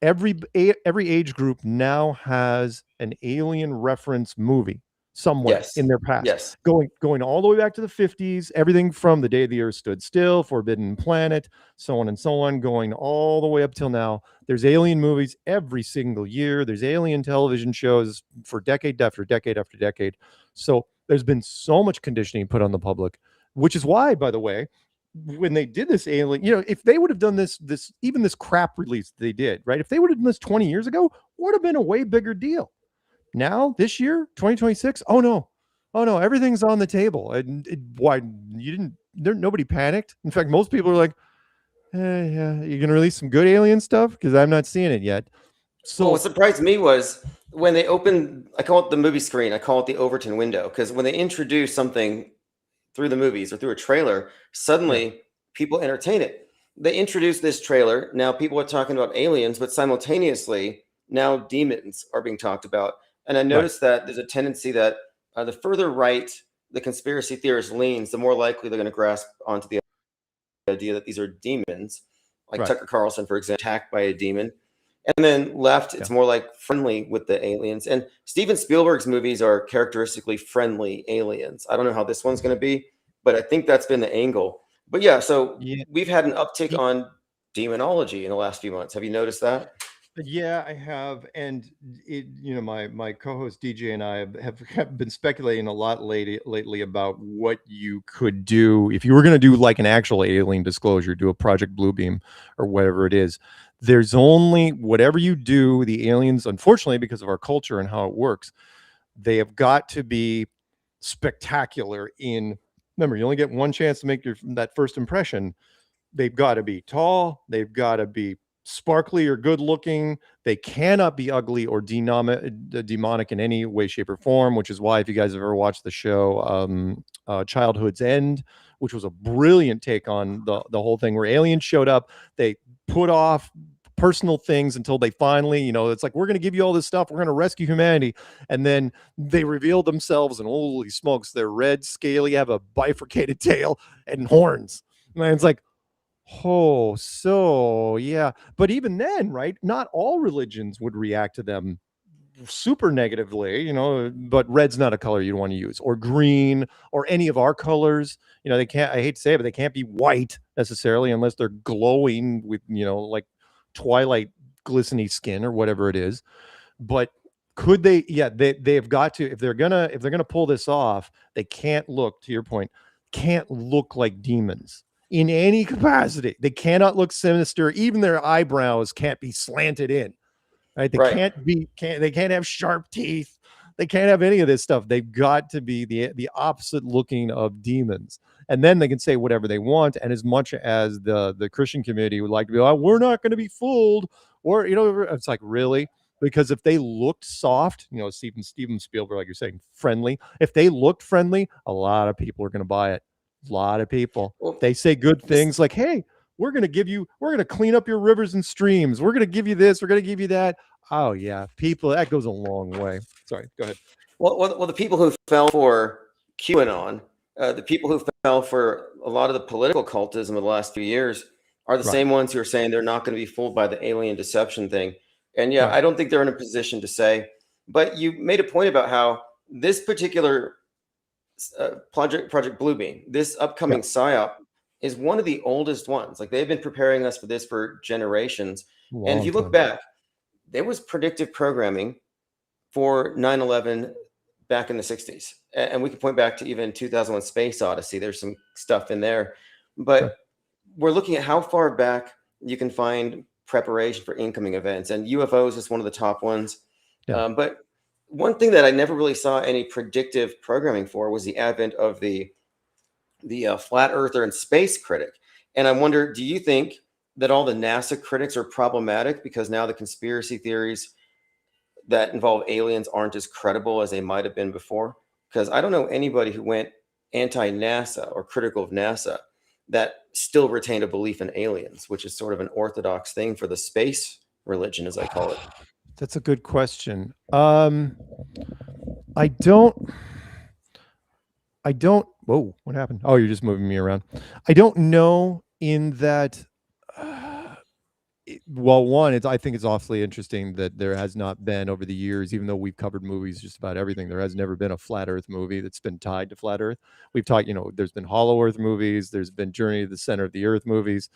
Every age group now has an alien reference movie somewhere in their past. Going all the way back to the 50s, everything from The Day the Earth Stood Still, Forbidden Planet, so on and so on, going all the way up till now. There's alien movies every single year. There's alien television shows for decade after decade after decade. So there's been so much conditioning put on the public, which is why, by the way, when they did this alien, if they would have done this crap release they did, right? If they would have done this 20 years ago, would have been a way bigger deal. Now, this year, 2026, oh no, everything's on the table. And why you didn't? Nobody panicked. In fact, most people are like, yeah, you're gonna release some good alien stuff, because I'm not seeing it yet. So what surprised me was when they opened, I call it the movie screen, I call it the Overton window, because when they introduce something through the movies or through a trailer, suddenly people entertain it. They introduced this trailer. Now people are talking about aliens, but simultaneously now demons are being talked about. And I noticed that there's a tendency that the further right the conspiracy theorist leans, the more likely they're going to grasp onto the idea that these are demons, like Tucker Carlson, for example, attacked by a demon. And then left, it's more like friendly with the aliens. And Steven Spielberg's movies are characteristically friendly aliens. I don't know how this one's going to be, but I think that's been the angle. But we've had an uptick on demonology in the last few months. Have you noticed that? Yeah, I have. And my co-host DJ and I have been speculating a lot lately about what you could do if you were going to do like an actual alien disclosure, do a Project Bluebeam or whatever it is. There's only whatever you do, the aliens, unfortunately, because of our culture and how it works, they have got to be spectacular. Remember, you only get one chance to make that first impression. They've got to be tall. They've got to be sparkly or good looking. They cannot be ugly or demonic in any way, shape, or form, which is why, if you guys have ever watched the show Childhood's End, which was a brilliant take on the whole thing, where aliens showed up, they put off personal things until they finally, it's like, we're going to give you all this stuff. We're going to rescue humanity. And then they reveal themselves, and holy smokes, they're red, scaly, have a bifurcated tail and horns. And it's like, oh, so yeah. But even then, right, not all religions would react to them super negatively, but red's not a color you'd want to use, or green, or any of our colors. They can't, I hate to say it, but they can't be white necessarily unless they're glowing with, like twilight glistening skin or whatever it is. But could they? Yeah, they've got to, if they're gonna pull this off, they can't look, to your point, can't look like demons in any capacity. They cannot look sinister. Even their eyebrows can't be slanted in. Right? They can't have sharp teeth. They can't have any of this stuff. They've got to be the opposite looking of demons. And then they can say whatever they want. And as much as the Christian community would like to be, oh, we're not going to be fooled, or, it's like, really? Because if they looked soft, Steven Spielberg, like you're saying, friendly, if they looked friendly, a lot of people are going to buy it. A lot of people. Well, they say good things like, hey, we're going to clean up your rivers and streams. We're going to give you this. We're going to give you that. Oh, yeah. People, that goes a long way. Sorry, go ahead. Well, the people who fell for QAnon, the people who fell for a lot of the political cultism of the last few years are the same ones who are saying they're not going to be fooled by the alien deception thing. And yeah, I don't think they're in a position to say. But you made a point about how this particular Project Bluebeam, this upcoming PSYOP, is one of the oldest ones. Like, they've been preparing us for this for generations. And if you look back, there was predictive programming for 9/11 back in the 60s. And we can point back to even 2001 Space Odyssey. There's some stuff in there. But we're looking at how far back you can find preparation for incoming events. And UFOs is one of the top ones. But one thing that I never really saw any predictive programming for was the advent of the flat earther and space critic. And I wonder, do you think that all the NASA critics are problematic because now the conspiracy theories that involve aliens aren't as credible as they might have been before? Because I don't know anybody who went anti-NASA or critical of NASA that still retained a belief in aliens, which is sort of an orthodox thing for the space religion, as I call it. That's a good question. I don't. Whoa, what happened? Oh, you're just moving me around. I don't know in that. Well, one, I think it's awfully interesting that there has not been over the years, even though we've covered movies just about everything, there has never been a flat Earth movie that's been tied to flat Earth. We've talked, there's been Hollow Earth movies, there's been Journey to the Center of the Earth movies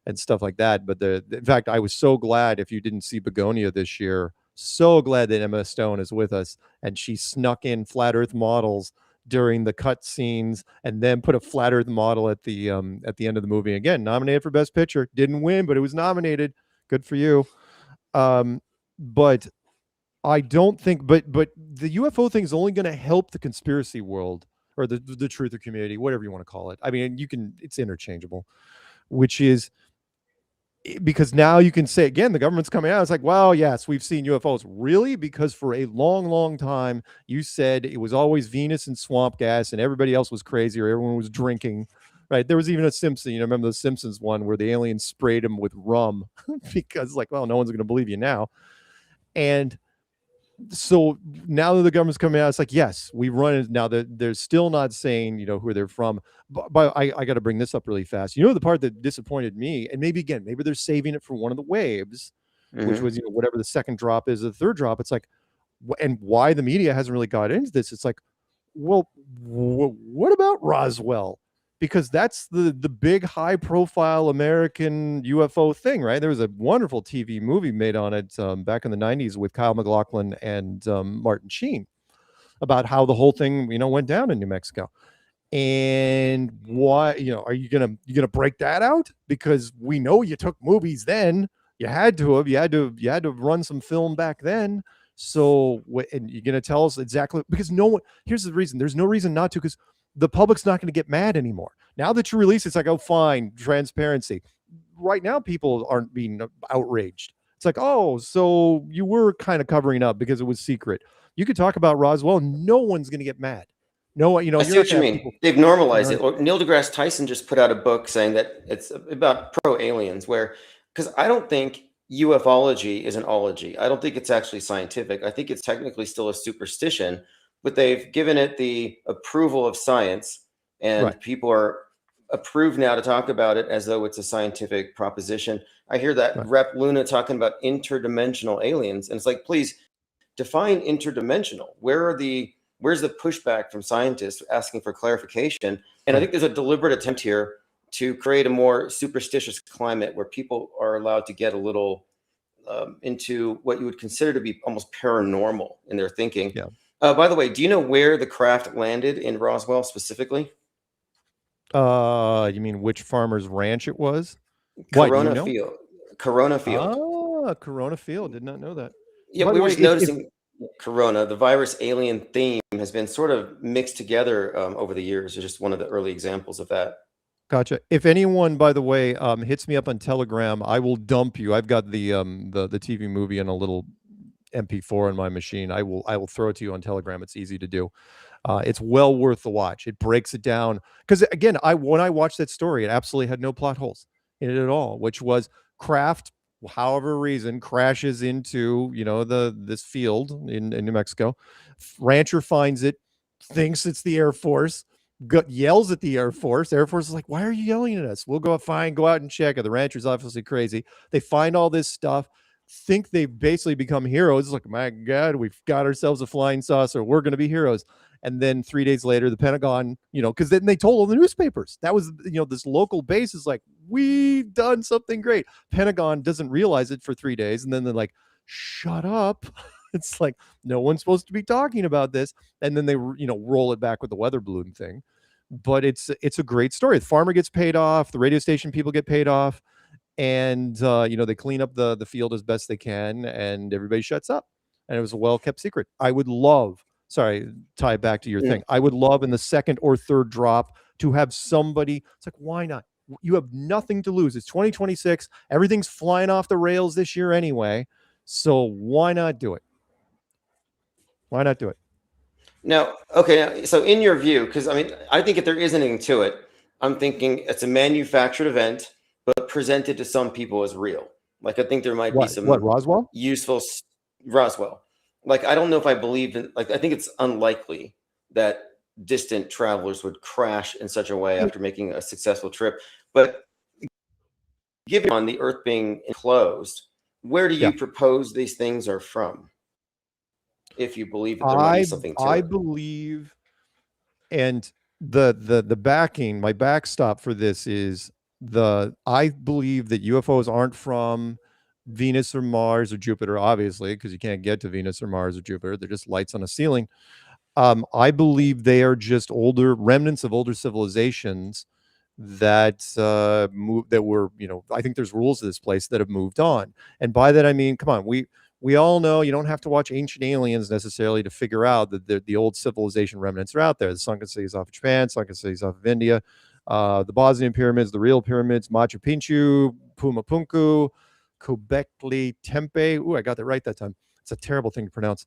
and stuff like that. But in fact, I was so glad, if you didn't see Begonia this year, so glad that Emma Stone is with us, and she snuck in flat Earth models during the cut scenes, and then put a flat Earth model at the end of the movie. Again, nominated for Best Picture, didn't win, but it was nominated. Good for you. But I don't think, but the UFO thing is only going to help the conspiracy world, or the truther community, whatever you want to call it. I mean, it's interchangeable, which is because now you can say, again, the government's coming out. It's like, well, yes, we've seen UFOs. Really? Because for a long, long time, you said it was always Venus and swamp gas, and everybody else was crazy, or everyone was drinking. Right. There was even a Simpson, remember the Simpsons one where the aliens sprayed him with rum because, like, well, no one's going to believe you now. And so now that the government's coming out, it's like, yes, we run it now. That they're still not saying, who they're from. But I got to bring this up really fast. The part that disappointed me, and maybe they're saving it for one of the waves, which was, whatever the second drop is, the third drop. It's like, and why the media hasn't really got into this. It's like, well, what about Roswell? Because that's the big high profile American UFO thing, right? There was a wonderful TV movie made on it back in the 90s with Kyle MacLachlan and Martin Sheen about how the whole thing, went down in New Mexico. And why, are you gonna break that out? Because we know you took movies then. You had to have run some film back then. So, and you're gonna tell us exactly, because here's the reason. There's no reason not to, because the public's not going to get mad anymore. Now that you release, it's like, oh, fine, transparency. Right now, people aren't being outraged. It's like, oh, so you were kind of covering up because it was secret. You could talk about Roswell. No one's going to get mad. No, I see what you mean. They've normalized it. Neil deGrasse Tyson just put out a book saying that it's about pro-aliens, because I don't think ufology is an ology. I don't think it's actually scientific. I think it's technically still a superstition, but they've given it the approval of science, Right. and people are approved now to talk about it as though it's a scientific proposition. I hear that Right. Rep Luna talking about interdimensional aliens, and it's like, please define interdimensional. Where's the pushback from scientists asking for clarification? And I Right. think there's a deliberate attempt here to create a more superstitious climate where people are allowed to get a little into what you would consider to be almost paranormal in their thinking. Yeah. By the way, do you know where the craft landed in Roswell specifically? You mean which farmer's ranch it was? Why, do you Corona know? Field. Corona Field. Ah, Corona Field. Did not know that. Yeah, By we the were way, just noticing Corona, the virus alien theme has been sort of mixed together over the years. It's just one of the early examples of that. Gotcha. If anyone, by the way, hits me up on Telegram, I will dump you. I've got the TV movie in a little MP4 on my machine. I will throw it to you on Telegram. It's easy to do. It's well worth the watch. It breaks it down because again, when I watched that story, it absolutely had no plot holes in it at all, which was craft, however reason, crashes into this field in New Mexico. Rancher finds it, thinks it's the Air Force, yells at the Air Force. Air Force is like, "Why are you yelling at us? We'll go fine, go out and check it." The rancher's obviously crazy. They find all this stuff, think they've basically become heroes. It's like, my God, we've got ourselves a flying saucer. We're going to be heroes. And then 3 days later, the Pentagon, because then they told all the newspapers. That was, this local base is like, we've done something great. Pentagon doesn't realize it for 3 days. And then they're like, shut up. It's like, no one's supposed to be talking about this. And then they, roll it back with the weather balloon thing. But it's a great story. The farmer gets paid off. The radio station people get paid off. And, they clean up the field as best they can. And everybody shuts up. And it was a well-kept secret. I would love, sorry, tie it back to your thing. I would love in the second or third drop to have somebody, it's like, why not? You have nothing to lose. It's 2026. Everything's flying off the rails this year anyway. So why not do it? Why not do it? Now, okay, so in your view, because I think if there is anything to it, I'm thinking it's a manufactured event, but presented to some people as real. Like, I think there might be some Roswell? useful Roswell. Like, I don't know if I believe in, like, I think it's unlikely that distant travelers would crash in such a way after making a successful trip. But given on the Earth being enclosed, where do you propose these things are from? If you believe that there might be something to I it. believe, and the backing, my backstop for this is I believe that UFOs aren't from Venus or Mars or Jupiter, obviously, because you can't get to Venus or Mars or Jupiter. They're just lights on a ceiling. I believe they are just older remnants of older civilizations that that were, I think there's rules of this place that have moved on. And by that I mean, come on, we all know you don't have to watch Ancient Aliens necessarily to figure out that the old civilization remnants are out there. The sunken cities off of Japan, sunken cities off of India, the Bosnian pyramids, the real pyramids, Machu Picchu, Pumapunku, Göbekli Tepe. Ooh, I got that right that time. It's a terrible thing to pronounce.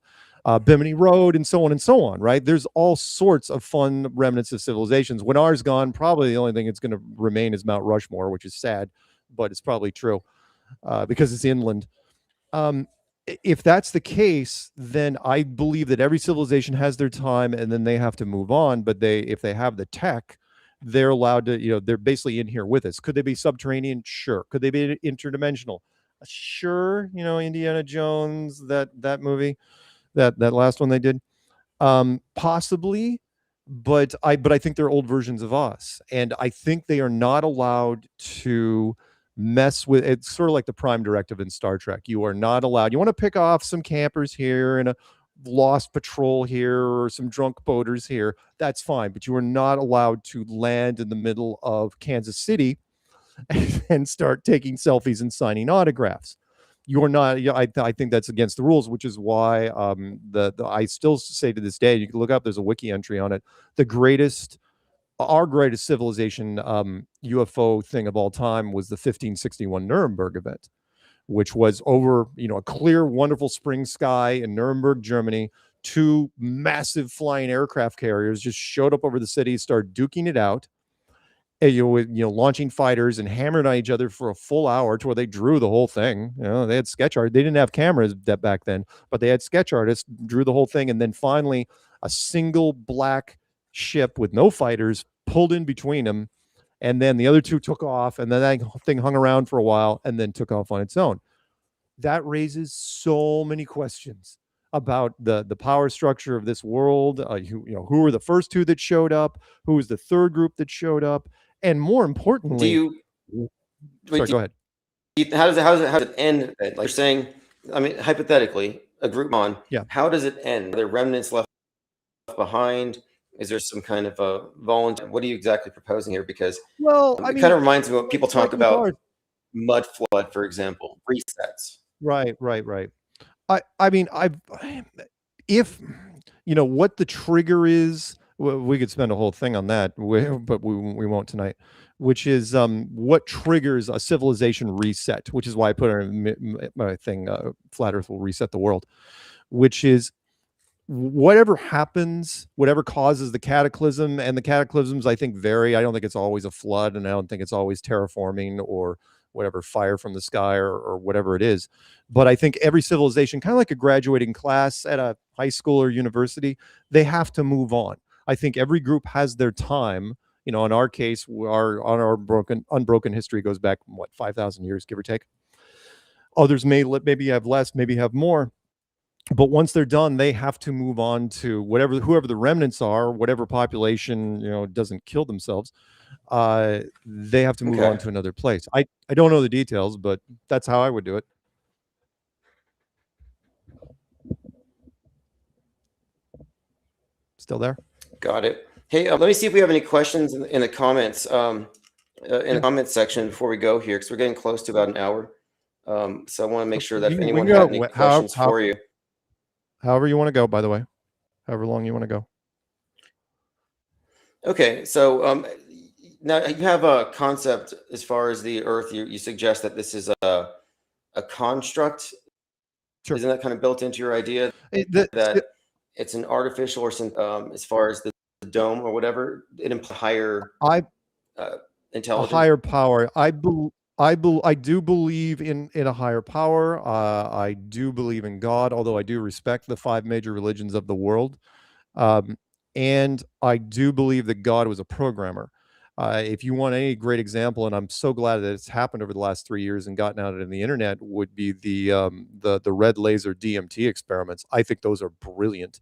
Bimini Road, and so on, right? There's all sorts of fun remnants of civilizations. When ours gone, probably the only thing that's going to remain is Mount Rushmore, which is sad, but it's probably true because it's inland. If that's the case, then I believe that every civilization has their time and then they have to move on. But if they have the tech, they're allowed to, they're basically in here with us. Could they be subterranean? Sure. Could they be interdimensional? Sure. Indiana Jones, that movie, that last one they did, possibly, but I think they're old versions of us, and I think they are not allowed to mess with. It's sort of like the Prime Directive in Star Trek. You are not allowed. You want to pick off some campers here and a lost patrol here or some drunk boaters here, that's fine, but you are not allowed to land in the middle of Kansas City and start taking selfies and signing autographs. You're not. I think that's against the rules, which is why I still say to this day, you can look up. There's a wiki entry on it. Our greatest civilization UFO thing of all time was the 1561 Nuremberg event, which was over a clear, wonderful spring sky in Nuremberg, Germany. Two massive flying aircraft carriers just showed up over the city, started duking it out. launching fighters and hammering on each other for a full hour to where they drew the whole thing. They had sketch art. They didn't have cameras back then, but they had sketch artists drew the whole thing. And then finally a single black ship with no fighters pulled in between them. And then the other two took off, and then that thing hung around for a while and then took off on its own. That raises so many questions about the power structure of this world. Who were the first two that showed up? Who was the third group that showed up? And more importantly, go ahead. How does it end? Like you're saying, I mean, hypothetically, a group on. Yeah. How does it end? Are there remnants left behind? Is there some kind of a volunteer? What are you exactly proposing here? Because it kind of reminds me of what people talk about mud flood, for example, resets. Right. I mean, if what the trigger is, we could spend a whole thing on that, but we won't tonight. Which is what triggers a civilization reset, which is why I put on my thing, Flat Earth will reset the world, which is whatever happens, whatever causes the cataclysm. And the cataclysms, I think, vary. I don't think it's always a flood, and I don't think it's always terraforming or whatever, fire from the sky or whatever it is. But I think every civilization, kind of like a graduating class at a high school or university, they have to move on. I think every group has their time. In our case, our unbroken history goes back, 5,000 years, give or take. Others maybe have less, maybe have more. But once they're done, they have to move on to whoever the remnants are, whatever population, doesn't kill themselves. They have to move on to another place. I don't know the details, but that's how I would do it. Still there? Got it. Hey, let me see if we have any questions in the comments, in the comments section before we go here, because we're getting close to about an hour. So I want to make sure that if anyone has any questions for you. However you want to go, by the way. However long you want to go. Okay, so now you have a concept as far as the Earth. You suggest that this is a construct. Sure. Isn't that kind of built into your idea that it's an artificial, or as far as the dome or whatever, it implies higher intelligence, a higher power. I do believe in a higher power. I do believe in God, although I do respect the 5 major religions of the world. And I do believe that God was a programmer. If you want any great example, and I'm so glad that it's happened over the last 3 years and gotten out on the internet, would be the red laser DMT experiments. I think those are brilliant.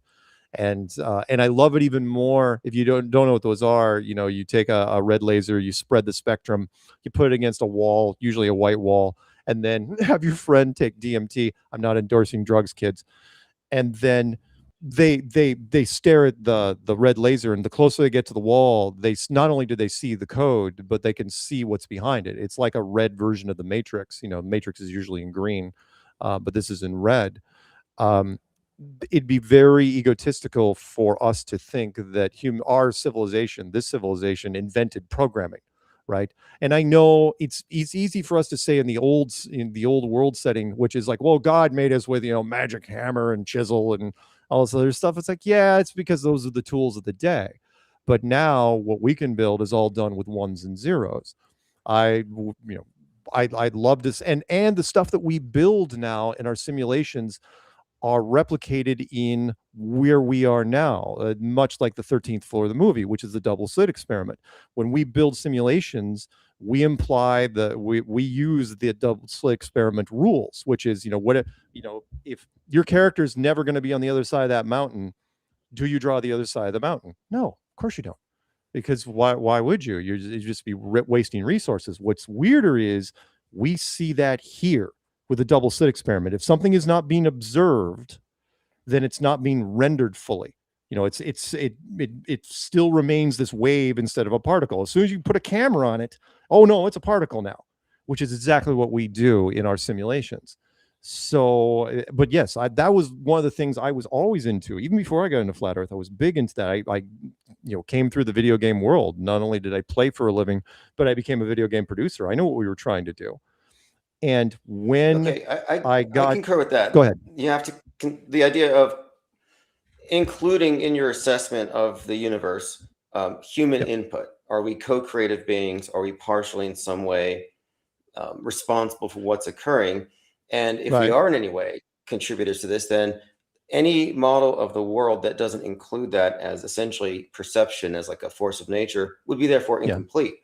And I love it even more if you don't know what those are. You take a red laser, you spread the spectrum, you put it against a wall, usually a white wall, and then have your friend take DMT. I'm not endorsing drugs, kids. And then they stare at the red laser, and the closer they get to the wall, they not only do they see the code, but they can see what's behind it. It's like a red version of the Matrix. Matrix is usually in green, but this is in red. It'd be very egotistical for us to think that this civilization invented programming, right? And I know it's easy for us to say in the old world setting, which is like, well, God made us with magic hammer and chisel and all this other stuff. It's like, yeah, it's because those are the tools of the day. But now what we can build is all done with ones and zeros. I'd love this, and the stuff that we build now in our simulations are replicated in where we are now, much like the 13th floor of the movie, which is the double slit experiment. When we build simulations, we imply that we use the double slit experiment rules, which is, if your character is never going to be on the other side of that mountain, do you draw the other side of the mountain? No, of course you don't. Because why would you? You'd just be wasting resources. What's weirder is we see that here with a double slit experiment. If something is not being observed, then it's not being rendered fully. It still remains this wave instead of a particle. As soon as you put a camera on it, oh no, it's a particle now, which is exactly what we do in our simulations. So, but yes, that was one of the things I was always into. Even before I got into Flat Earth, I was big into that. I came through the video game world. Not only did I play for a living, but I became a video game producer. I know what we were trying to do. And when I concur with that. Go ahead. You have to, the idea of including in your assessment of the universe, human input. Are we co-creative beings? Are we partially in some way responsible for what's occurring? And if we Right. are in any way contributors to this, then any model of the world that doesn't include that as essentially perception as like a force of nature would be therefore Yeah. incomplete.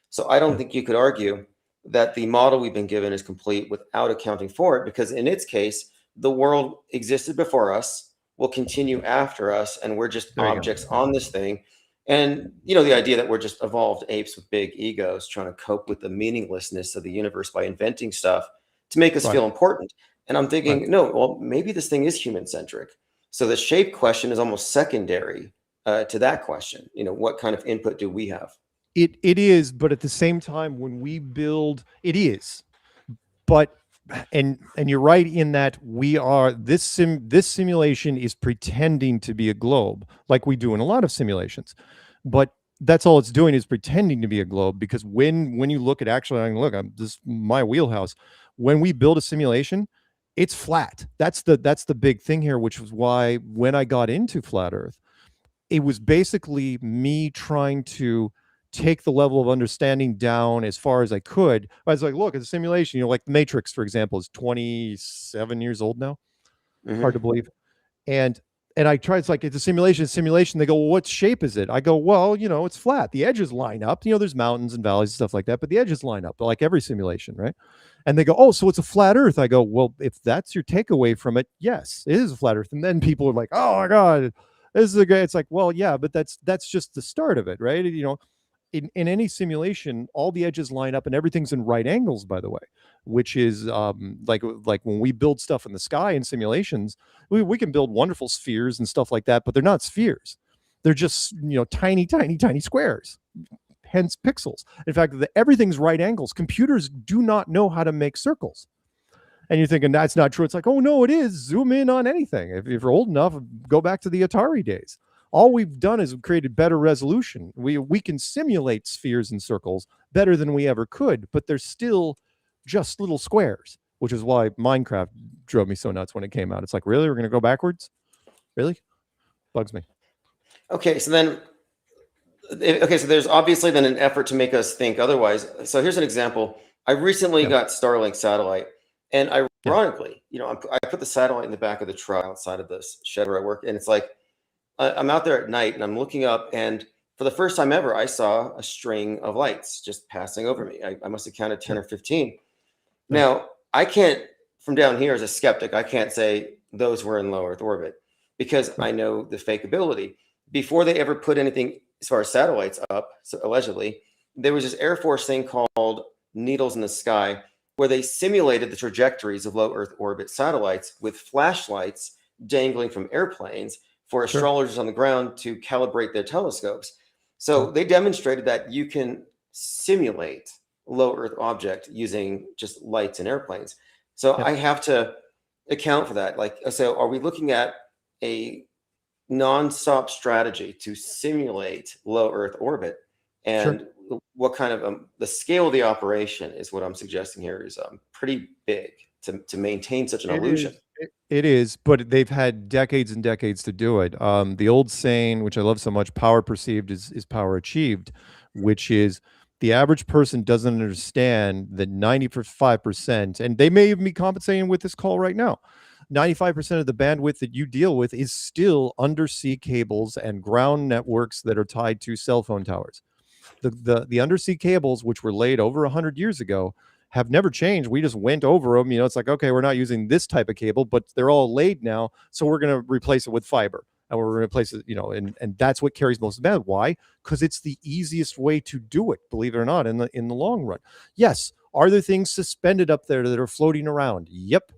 So I don't Yeah. think you could argue that the model we've been given is complete without accounting for it, because in its case, the world existed before us, will continue after us, and we're just There you go. objects on this thing. And the idea that we're just evolved apes with big egos trying to cope with the meaninglessness of the universe by inventing stuff to make us Right. feel important. And I'm Right. thinking, no, well, maybe this thing is human centric. So the shape question is almost secondary to that question. What kind of input do we have? It is, but at the same time, when we build, it is. But and you're right in that we are this simulation is pretending to be a globe, like we do in a lot of simulations. But that's all it's doing is pretending to be a globe, because when you look at actually, I mean, look, I'm this my wheelhouse. When we build a simulation, it's flat. That's the big thing here, which was why when I got into flat Earth, it was basically me trying to take the level of understanding down as far as I could. I was like, look, it's a simulation. Like the Matrix, for example, is 27 years old now. Hard to Mm-hmm. believe. And I tried, it's like, it's a simulation. They go, well, what shape is it? I go, well, it's flat. The edges line up. There's mountains and valleys and stuff like that, but the edges line up like every simulation, right? And they go, oh, so it's a flat Earth. I go, well, if that's your takeaway from it, yes, it is a flat Earth. And then people are like, oh my God, this is a great. It's like, well, yeah, but that's just the start of it, right? In any simulation, all the edges line up and everything's in right angles, by the way, which is like when we build stuff in the sky in simulations, we can build wonderful spheres and stuff like that, but they're not spheres. They're just, tiny, tiny, tiny squares, hence pixels. In fact, everything's right angles. Computers do not know how to make circles. And you're thinking that's not true. It's like, oh no, it is. Zoom in on anything. If you're old enough, go back to the Atari days. All we've done is created better resolution. We can simulate spheres and circles better than we ever could, but they're still just little squares, which is why Minecraft drove me so nuts when it came out. It's like, really? We're going to go backwards? Really? Bugs me. Okay, so there's obviously then an effort to make us think otherwise. So here's an example. I recently got Starlink satellite, and ironically, I put the satellite in the back of the truck outside of this shed where I work, and it's like I'm out there at night and I'm looking up, and for the first time ever, I saw a string of lights just passing over me. I must have counted 10 or 15. Now, I can't, from down here as a skeptic, I can't say those were in low Earth orbit because I know the fakeability. Before they ever put anything as far as satellites up, so allegedly, there was this Air Force thing called Needles in the Sky, where they simulated the trajectories of low Earth orbit satellites with flashlights dangling from airplanes for astrologers on the ground to calibrate their telescopes. So they demonstrated that you can simulate low Earth object using just lights and airplanes. So I have to account for that. Like, so are we looking at a non-stop strategy to simulate low Earth orbit? And what kind of the scale of the operation is what I'm suggesting here is pretty big to maintain such an illusion. It is, but they've had decades and decades to do it. The old saying, which I love so much, power perceived is power achieved, which is the average person doesn't understand that 95%, and they may even be compensating with this call right now, 95% of the bandwidth that you deal with is still undersea cables and ground networks that are tied to cell phone towers. The undersea cables, which were laid over 100 years ago, have never changed. We just went over them. It's like, okay, we're not using this type of cable, but they're all laid now. So we're going to replace it with fiber, and we're going to replace it, and that's what carries most of the bandwidth. Why? Because it's the easiest way to do it, believe it or not, in the long run. Yes. Are there things suspended up there that are floating around? Yep.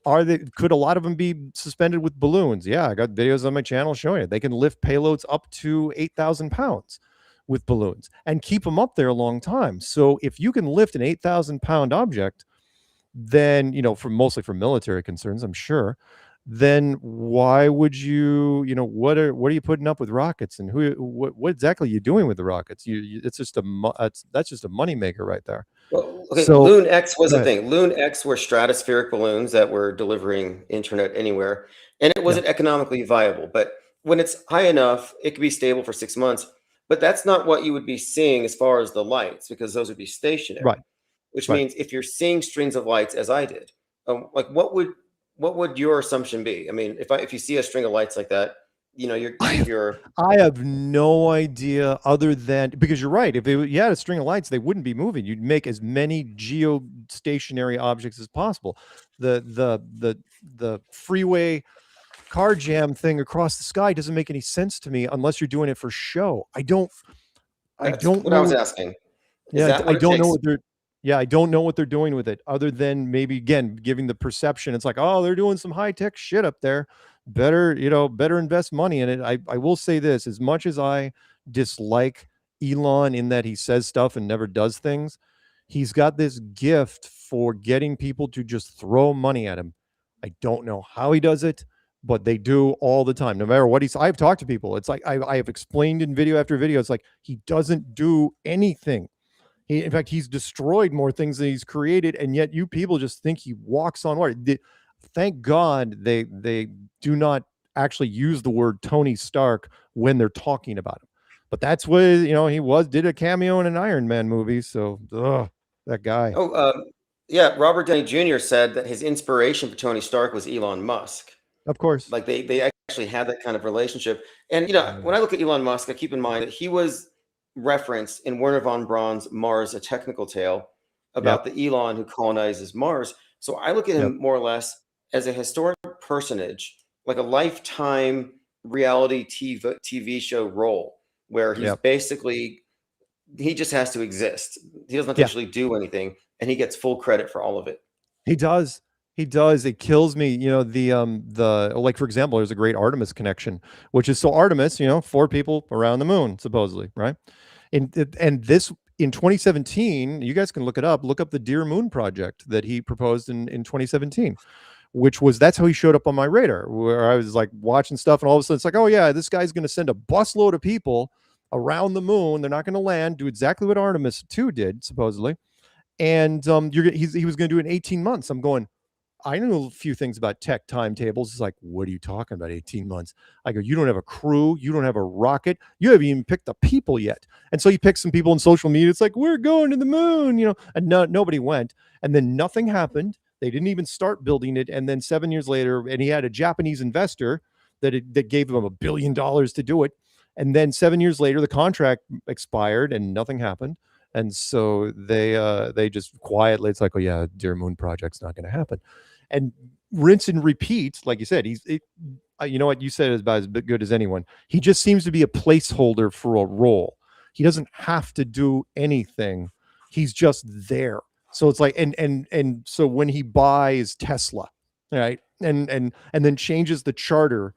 Could a lot of them be suspended with balloons? Yeah. I got videos on my channel showing it. They can lift payloads up to 8,000 pounds with balloons and keep them up there a long time. So if you can lift an 8,000 pound object, then, mostly for military concerns, I'm sure, then why would you, what are you putting up with rockets, and what exactly are you doing with the rockets? It's just that's just a moneymaker right there. Well, okay, So, Loon X was a thing. Loon X were stratospheric balloons that were delivering internet anywhere, and it wasn't economically viable. But when it's high enough, it could be stable for 6 months. But that's not what you would be seeing as far as the lights, because those would be stationary. Right. Which Right. means if you're seeing strings of lights, as I did, like what would your assumption be? I mean, if you see a string of lights like that, you're I have no idea other than, because you're right. If you had a string of lights, they wouldn't be moving. You'd make as many geostationary objects as possible. The freeway car jam thing across the sky doesn't make any sense to me unless you're doing it for show. I don't that's what I was know. asking. Is Yeah, that I what it don't know takes? what they're. Yeah, I don't know what they're doing with it, other than maybe again giving the perception. It's like, oh, they're doing some high tech shit up there. Better invest money in it. I will say this: as much as I dislike Elon in that he says stuff and never does things, he's got this gift for getting people to just throw money at him. I don't know how he does it, but they do all the time. No matter what he's, I've talked to people. It's like I have explained in video after video. It's like he doesn't do anything. In fact, he's destroyed more things than he's created, and yet you people just think he walks on water. Thank God they do not actually use the word Tony Stark when they're talking about him. But that's what he did a cameo in an Iron Man movie. So that guy. Oh, yeah. Robert Downey Jr. said that his inspiration for Tony Stark was Elon Musk. Of course. Like they actually had that kind of relationship. And when I look at Elon Musk, I keep in mind that he was referenced in Werner von Braun's Mars: A Technical Tale about the Elon who colonizes Mars. So I look at him more or less as a historic personage, like a lifetime reality TV show role, where he's basically, he just has to exist. He doesn't actually do anything, and he gets full credit for all of it. He does. He does. It kills me. The like, for example, there's a great Artemis connection, which is so Artemis, 4 people around the moon, supposedly, right? And this in 2017, you guys can look it up. Look up the Dear Moon project that he proposed in 2017, that's how he showed up on my radar, where I was like watching stuff, and all of a sudden it's like, oh yeah, this guy's going to send a busload of people around the moon. They're not going to land, do exactly what Artemis 2 did, supposedly. And he was going to do it in 18 months. I'm going, I know a few things about tech timetables. It's like, what are you talking about? 18 months. I go, you don't have a crew. You don't have a rocket. You haven't even picked the people yet. And so you pick some people in social media. It's like, we're going to the moon, and nobody went. And then nothing happened. They didn't even start building it. And then 7 years later, and he had a Japanese investor that gave him $1 billion to do it. And then 7 years later, the contract expired and nothing happened. And so they just quietly, it's like, oh yeah, Dear Moon project's not going to happen. And rinse and repeat, like you said, you know what you said is about as good as anyone. He just seems to be a placeholder for a role. He doesn't have to do anything. He's just there. So it's like, and so when he buys Tesla, right, and then changes the charter,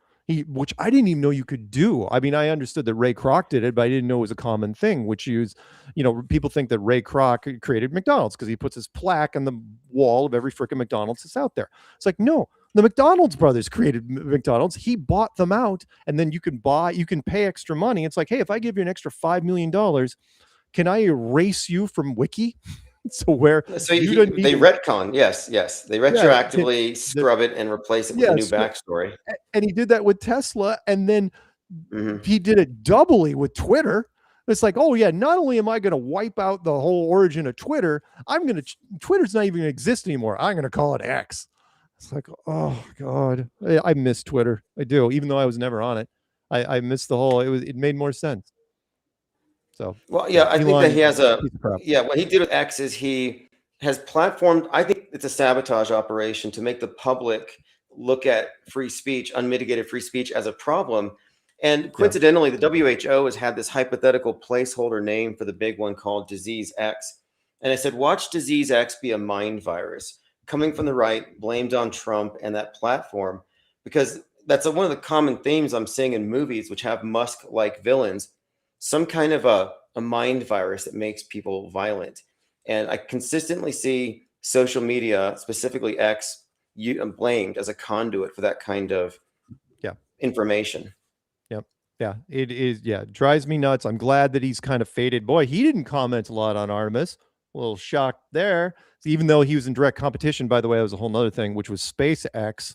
which I didn't even know you could do. I mean, I understood that Ray Kroc did it, but I didn't know it was a common thing, which people think that Ray Kroc created McDonald's because he puts his plaque on the wall of every freaking McDonald's that's out there. It's like, no, the McDonald's brothers created McDonald's. He bought them out, and then you can pay extra money. It's like, hey, if I give you an extra $5 million, can I erase you from Wiki? So they retcon, yes, they retroactively scrub it and replace it with a new backstory. And he did that with Tesla, and then he did it doubly with Twitter. It's like, oh yeah, not only am I going to wipe out the whole origin of Twitter, Twitter's not even going to exist anymore. I'm going to call it X. It's like, oh God, I miss Twitter. I do, even though I was never on it. I miss the whole. It made more sense. So, well, yeah, I think that he has what he did with X is he has platformed, I think it's a sabotage operation to make the public look at free speech, unmitigated free speech, as a problem. And coincidentally, the WHO has had this hypothetical placeholder name for the big one called Disease X. And I said, watch Disease X be a mind virus coming from the right, blamed on Trump and that platform, because that's one of the common themes I'm seeing in movies which have Musk-like villains. Some kind of a mind virus that makes people violent. And I consistently see social media, specifically X, blamed as a conduit for that kind of information. Yeah, it is. Yeah, it drives me nuts. I'm glad that he's kind of faded. Boy, he didn't comment a lot on Artemis. A little shocked there. Even though he was in direct competition, by the way, that was a whole nother thing, which was SpaceX.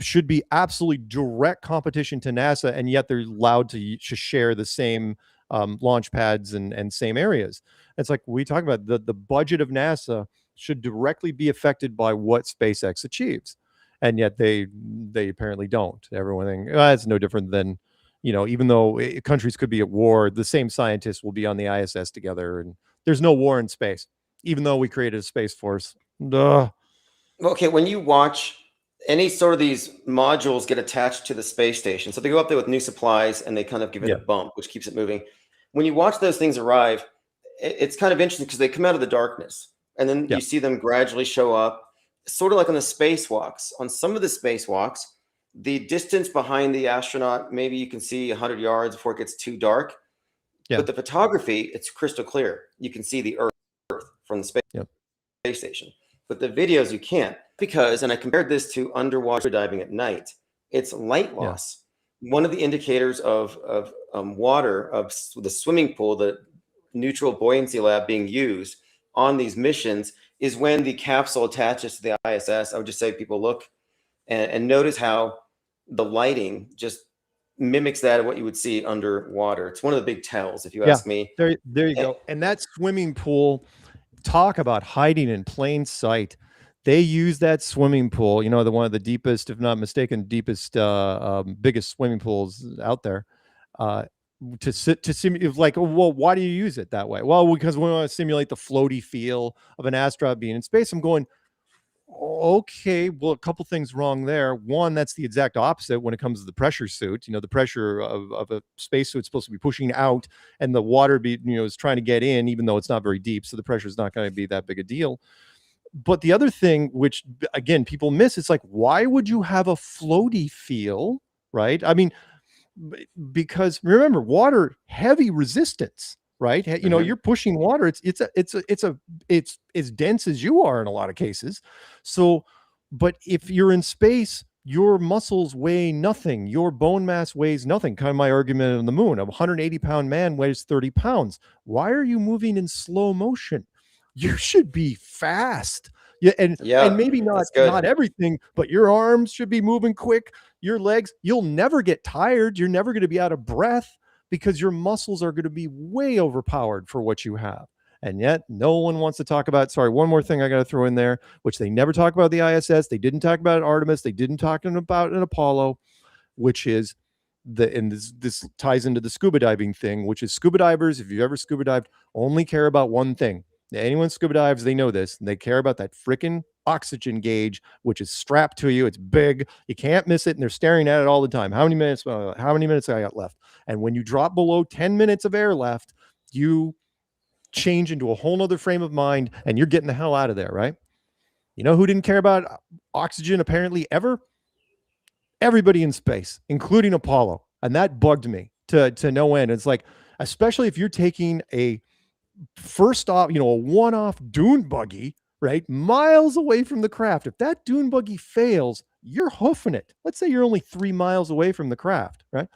Should be absolutely direct competition to NASA, and yet they're allowed to share the same launch pads and same areas. It's like we talk about the budget of NASA should directly be affected by what SpaceX achieves, and yet they apparently don't. Everyone thinks it's no different than, even though countries could be at war, the same scientists will be on the ISS together, and there's no war in space, even though we created a space force. Duh. Okay, when you watch any sort of these modules get attached to the space station, so they go up there with new supplies and they kind of give it a bump, which keeps it moving. When you watch those things arrive, it's kind of interesting because they come out of the darkness and then you see them gradually show up, sort of like on the spacewalks. On some of the spacewalks, the distance behind the astronaut, maybe you can see 100 yards before it gets too dark. But the photography, it's crystal clear. You can see the Earth from the space station. But the videos you can't, because, and I compared this to underwater diving at night, it's light loss. One of the indicators of water, of the swimming pool, the neutral buoyancy lab being used on these missions, is when the capsule attaches to the ISS. I would just say people look and notice how the lighting just mimics that of what you would see underwater. It's one of the big tells, if you ask me. There you go. And that swimming pool, talk about hiding in plain sight. They use that swimming pool, the one of the deepest, if not mistaken, deepest, biggest swimming pools out there, to simulate. Like, well, why do you use it that way? Well, because we want to simulate the floaty feel of an astronaut being in space. I'm going, okay, well, a couple things wrong there. One, that's the exact opposite when it comes to the pressure suit. The pressure of a spacesuit is supposed to be pushing out, and the water is trying to get in, even though it's not very deep. So the pressure is not going to be that big a deal. But the other thing, which again people miss, it's like, why would you have a floaty feel, right? I mean, because remember, water heavy resistance. Right. You're pushing water. It's as dense as you are in a lot of cases. So, but if you're in space, your muscles weigh nothing. Your bone mass weighs nothing. Kind of my argument on the moon. A 180-pound man weighs 30 pounds. Why are you moving in slow motion? You should be fast. And maybe not everything, but your arms should be moving quick. Your legs, you'll never get tired. You're never going to be out of breath, because your muscles are going to be way overpowered for what you have. And yet no one wants to talk about, one more thing I got to throw in there, which they never talk about the ISS. They didn't talk about Artemis. They didn't talk about an Apollo, which is and this ties into the scuba diving thing, which is scuba divers, if you've ever scuba dived, only care about one thing. Anyone scuba dives, they know this. And they care about that freaking oxygen gauge, which is strapped to you. It's big. You can't miss it. And they're staring at it all the time. How many minutes I got left? And when you drop below 10 minutes of air left, you change into a whole nother frame of mind and you're getting the hell out of there, right? You know who didn't care about oxygen apparently ever? Everybody in space, including Apollo. And that bugged me to no end. It's like, especially if you're taking a one-off dune buggy, right, miles away from the craft. If that dune buggy fails, you're hoofing it. Let's say you're only 3 miles away from the craft, right?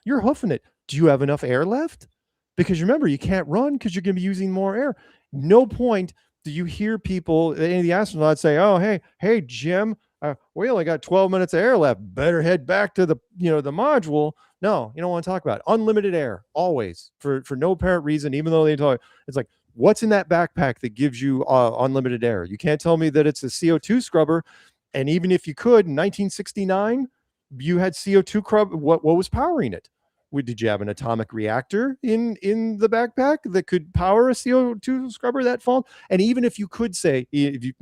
You're hoofing it. Do you have enough air left? Because remember, you can't run because you're going to be using more air. No point do you hear people, any of the astronauts say, oh, hey, Jim, we only got 12 minutes of air left. Better head back to the module. No, you don't want to talk about it. Unlimited air, always, for no apparent reason, even though they talk. It's like, what's in that backpack that gives you unlimited air? You can't tell me that it's a CO2 scrubber. And even if you could, in 1969, you had CO2 scrub. What was powering it? Did you have an atomic reactor in the backpack that could power a CO2 scrubber that fall? And even if you could say, you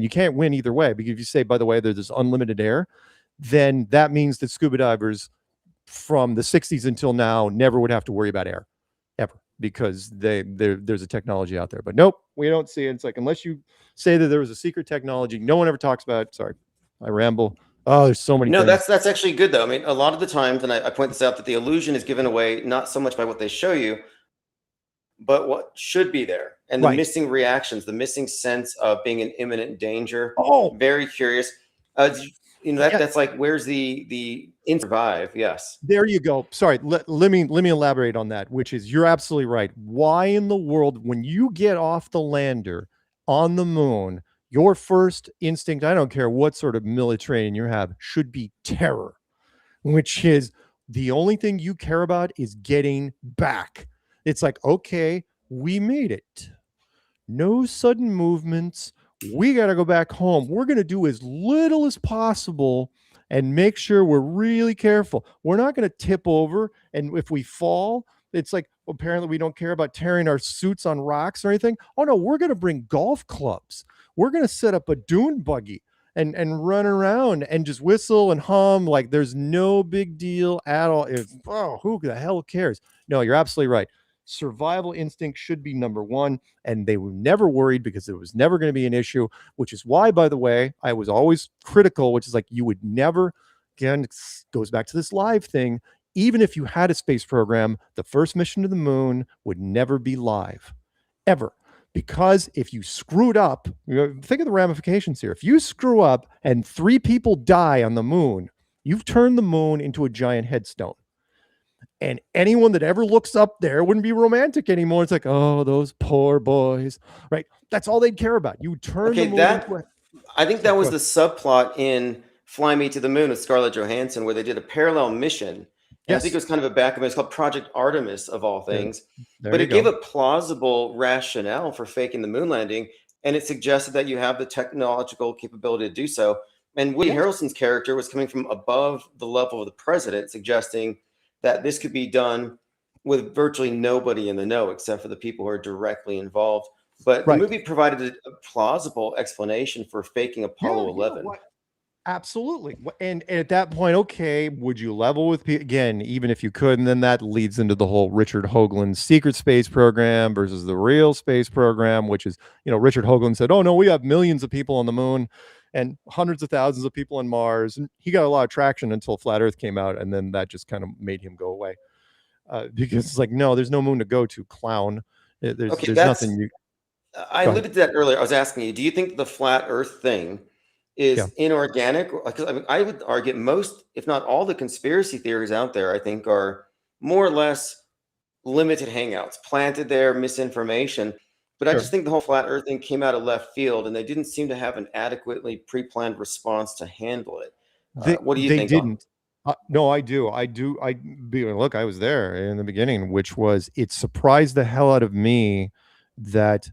can't win either way, because if you say, by the way, there's unlimited air, then that means that scuba divers from the 60s until now never would have to worry about air, ever, because there's a technology out there. But nope, we don't see it. It's like, unless you say that there was a secret technology, no one ever talks about it. Sorry, I ramble. Oh, there's so many. No, things. that's actually good, though. I mean, a lot of the times, and I point this out, that the illusion is given away not so much by what they show you, but what should be there, and the missing reactions, the missing sense of being in imminent danger. Oh, very curious. That's like, where's the survive? Yes. There you go. Sorry, let me elaborate on that, which is, you're absolutely right. Why in the world, when you get off the lander on the moon, your first instinct, I don't care what sort of military training you have, should be terror, which is the only thing you care about is getting back. It's like, okay, we made it. No sudden movements. We got to go back home. We're going to do as little as possible and make sure we're really careful. We're not going to tip over. And if we fall, it's like, apparently we don't care about tearing our suits on rocks or anything. Oh no, we're going to bring golf clubs. We're going to set up a dune buggy and run around and just whistle and hum like there's no big deal at all. Who the hell cares? No, you're absolutely right. Survival instinct should be number one, and they were never worried because it was never going to be an issue, which is why, by the way, I was always critical, which is like, you would never, again, it goes back to this live thing. Even if you had a space program, the first mission to the moon would never be live, ever. Because if you screwed up, think of the ramifications here. If you screw up and 3 people die on the moon, you've turned the moon into a giant headstone. And anyone that ever looks up there wouldn't be romantic anymore. It's like, oh, those poor boys, right? That's all they'd care about. You turn the moon into a... I think that was the subplot in Fly Me to the Moon with Scarlett Johansson, where they did a parallel mission. And I think it was kind of a backup. It's called Project Artemis, of all things. But it gave a plausible rationale for faking the moon landing, and it suggested that you have the technological capability to do so. And Woody Harrelson's character was coming from above the level of the president, suggesting that this could be done with virtually nobody in the know except for the people who are directly involved. But the movie provided a plausible explanation for faking Apollo 11. Absolutely. And at that point, okay, would you level with people again, even if you could? And then that leads into the whole Richard Hoagland's secret space program versus the real space program, which is, Richard Hoagland said, oh no, we have millions of people on the moon and hundreds of thousands of people on Mars. And he got a lot of traction until Flat Earth came out. And then that just kind of made him go away because it's like, no, there's no moon to go to, clown. There's nothing you... I alluded to that earlier. I was asking you, do you think the Flat Earth thing is inorganic? Because I would argue most, if not all, the conspiracy theories out there, I think, are more or less limited hangouts, planted there, misinformation. But I just think the whole Flat Earth thing came out of left field, and they didn't seem to have an adequately pre-planned response to handle it. What do you think? They didn't. No, I do. Look, I was there in the beginning, which was, it surprised the hell out of me that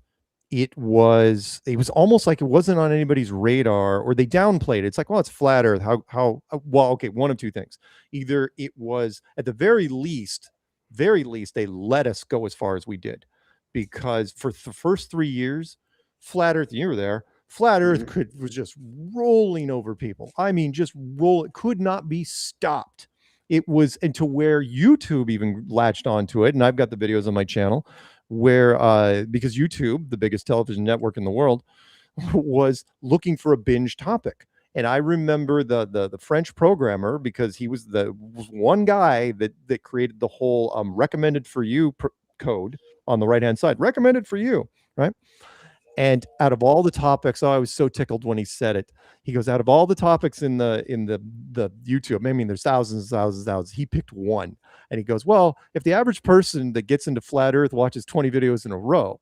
it was almost like it wasn't on anybody's radar, or they downplayed it. It's like, well, it's Flat Earth. Well, okay, one of two things. Either it was, at the very least, they let us go as far as we did, because for the first 3 years, Flat Earth, you were there, Flat Earth was just rolling over people. I mean, just roll. It could not be stopped. It was, and to where YouTube even latched onto it. And I've got the videos on my channel where, because YouTube, the biggest television network in the world, was looking for a binge topic. And I remember the French programmer, because he was the one guy that created the whole recommended for you code on the right-hand side, recommended for you, right? And out of all the topics, I was so tickled when he said it. He goes, out of all the topics in the YouTube, I mean, there's thousands. He picked one. And he goes, well, if the average person that gets into Flat Earth watches 20 videos in a row,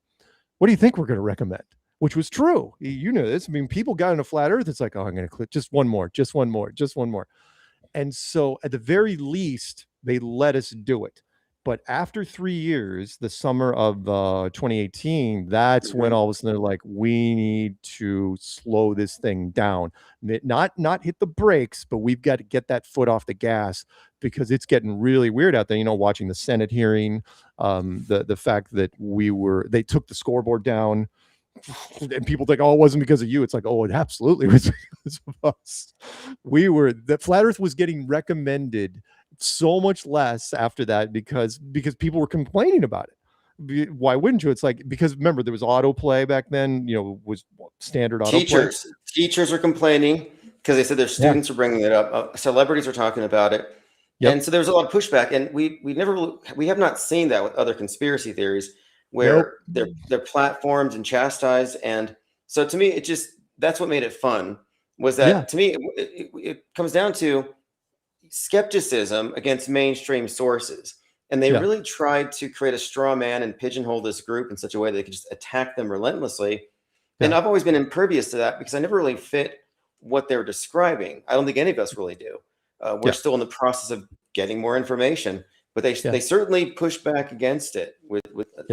what do you think we're going to recommend? Which was true. You know this. I mean, people got into Flat Earth. It's like, oh, I'm going to click just one more. And so at the very least, they let us do it. But after 3 years, the summer of 2018, that's when all of a sudden they're like, we need to slow this thing down. Not hit the brakes, but we've got to get that foot off the gas, because it's getting really weird out there. Watching the Senate hearing, the fact that they took the scoreboard down, and people think, oh, it wasn't because of you. It's like, oh, it absolutely was because of us. The Flat Earth was getting recommended so much less after that because people were complaining about it. Why wouldn't you? It's like, because remember, there was autoplay back then, was standard autoplay. Teachers were complaining because they said their students were bringing it up. Celebrities were talking about it. And so there was a lot of pushback, and we have not seen that with other conspiracy theories where they're platformed and chastised. And so to me, that's what made it fun, was that to me, it comes down to skepticism against mainstream sources. And they really tried to create a straw man and pigeonhole this group in such a way that they could just attack them relentlessly. And I've always been impervious to that because I never really fit what they're describing. I don't think any of us really do. We're still in the process of getting more information. but they certainly push back against it with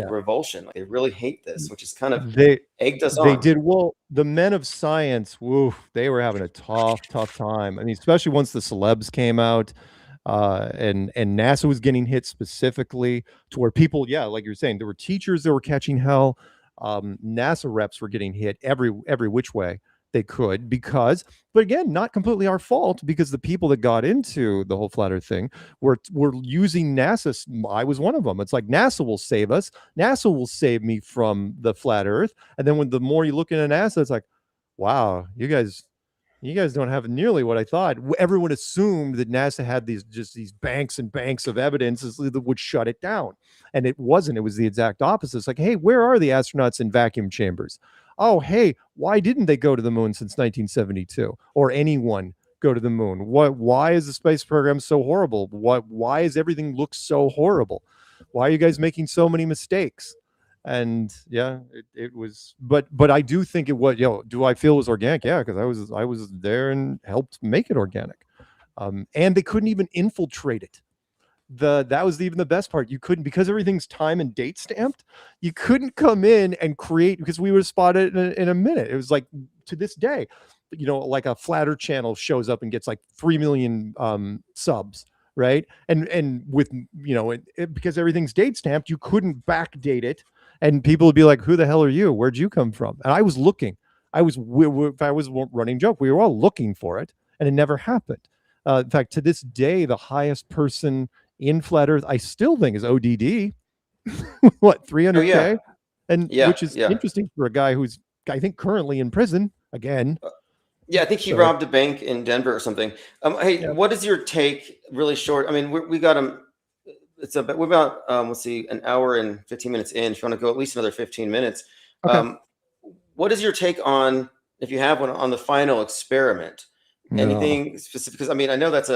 revulsion. Like, they really hate this, which is kind of egged us on. They did. Well, the men of science, woo, they were having a tough time. I mean, especially once the celebs came out, and NASA was getting hit specifically, to where people, like you're saying, there were teachers that were catching hell. NASA reps were getting hit every which way they could, but again, not completely our fault, because the people that got into the whole flat earth thing were using NASA. I was one of them. It's like, NASA will save us. NASA will save me from the flat earth. And then the more you look into NASA, it's like, wow, you guys don't have nearly what I thought. Everyone assumed that NASA had these banks and banks of evidence that would shut it down. And it wasn't. It was the exact opposite. It's like, hey, where are the astronauts in vacuum chambers? Oh, hey, why didn't they go to the moon since 1972? Or anyone go to the moon? Why is the space program so horrible? Why is everything look so horrible? Why are you guys making so many mistakes? And it was, but I do think it was, do I feel it was organic? Yeah, because I was there and helped make it organic. And they couldn't even infiltrate it. That was even the best part. You couldn't, because everything's time and date stamped, you couldn't come in and create, because we would spot it in a minute. It was like, to this day, like a flat earth channel shows up and gets like 3 million subs, right? And with, because everything's date stamped, you couldn't backdate it. And people would be like, who the hell are you? Where'd you come from? And I was looking. If I was running joke, we were all looking for it, and it never happened. In fact, to this day, the highest person in flat earth, I still think, is ODD. What, 300K? And which is interesting for a guy who's, I think, currently in prison again. I think he robbed a bank in Denver or something. Hey, what is your take, really short? I mean, we got him. We're about let's see, an hour and 15 minutes in. If you want to go at least another 15 minutes, what is your take on, if you have one, on the final experiment? Anything specific? Because I mean, I know that's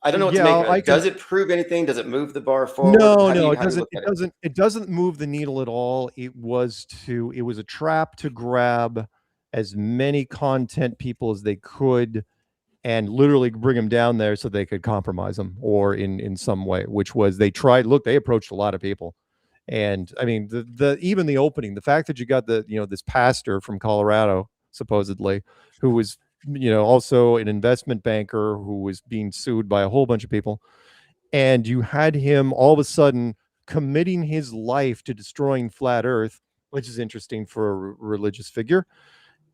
I don't know what to make of it. Does it prove anything? Does it move the bar forward? No, it doesn't. It doesn't move the needle at all. It was a trap to grab as many content people as they could, and literally bring them down there so they could compromise them, or in some way, which was, they approached a lot of people. And I mean, even the opening, the fact that you got this pastor from Colorado, supposedly, who was, also an investment banker who was being sued by a whole bunch of people. And you had him all of a sudden committing his life to destroying flat earth, which is interesting for a religious figure.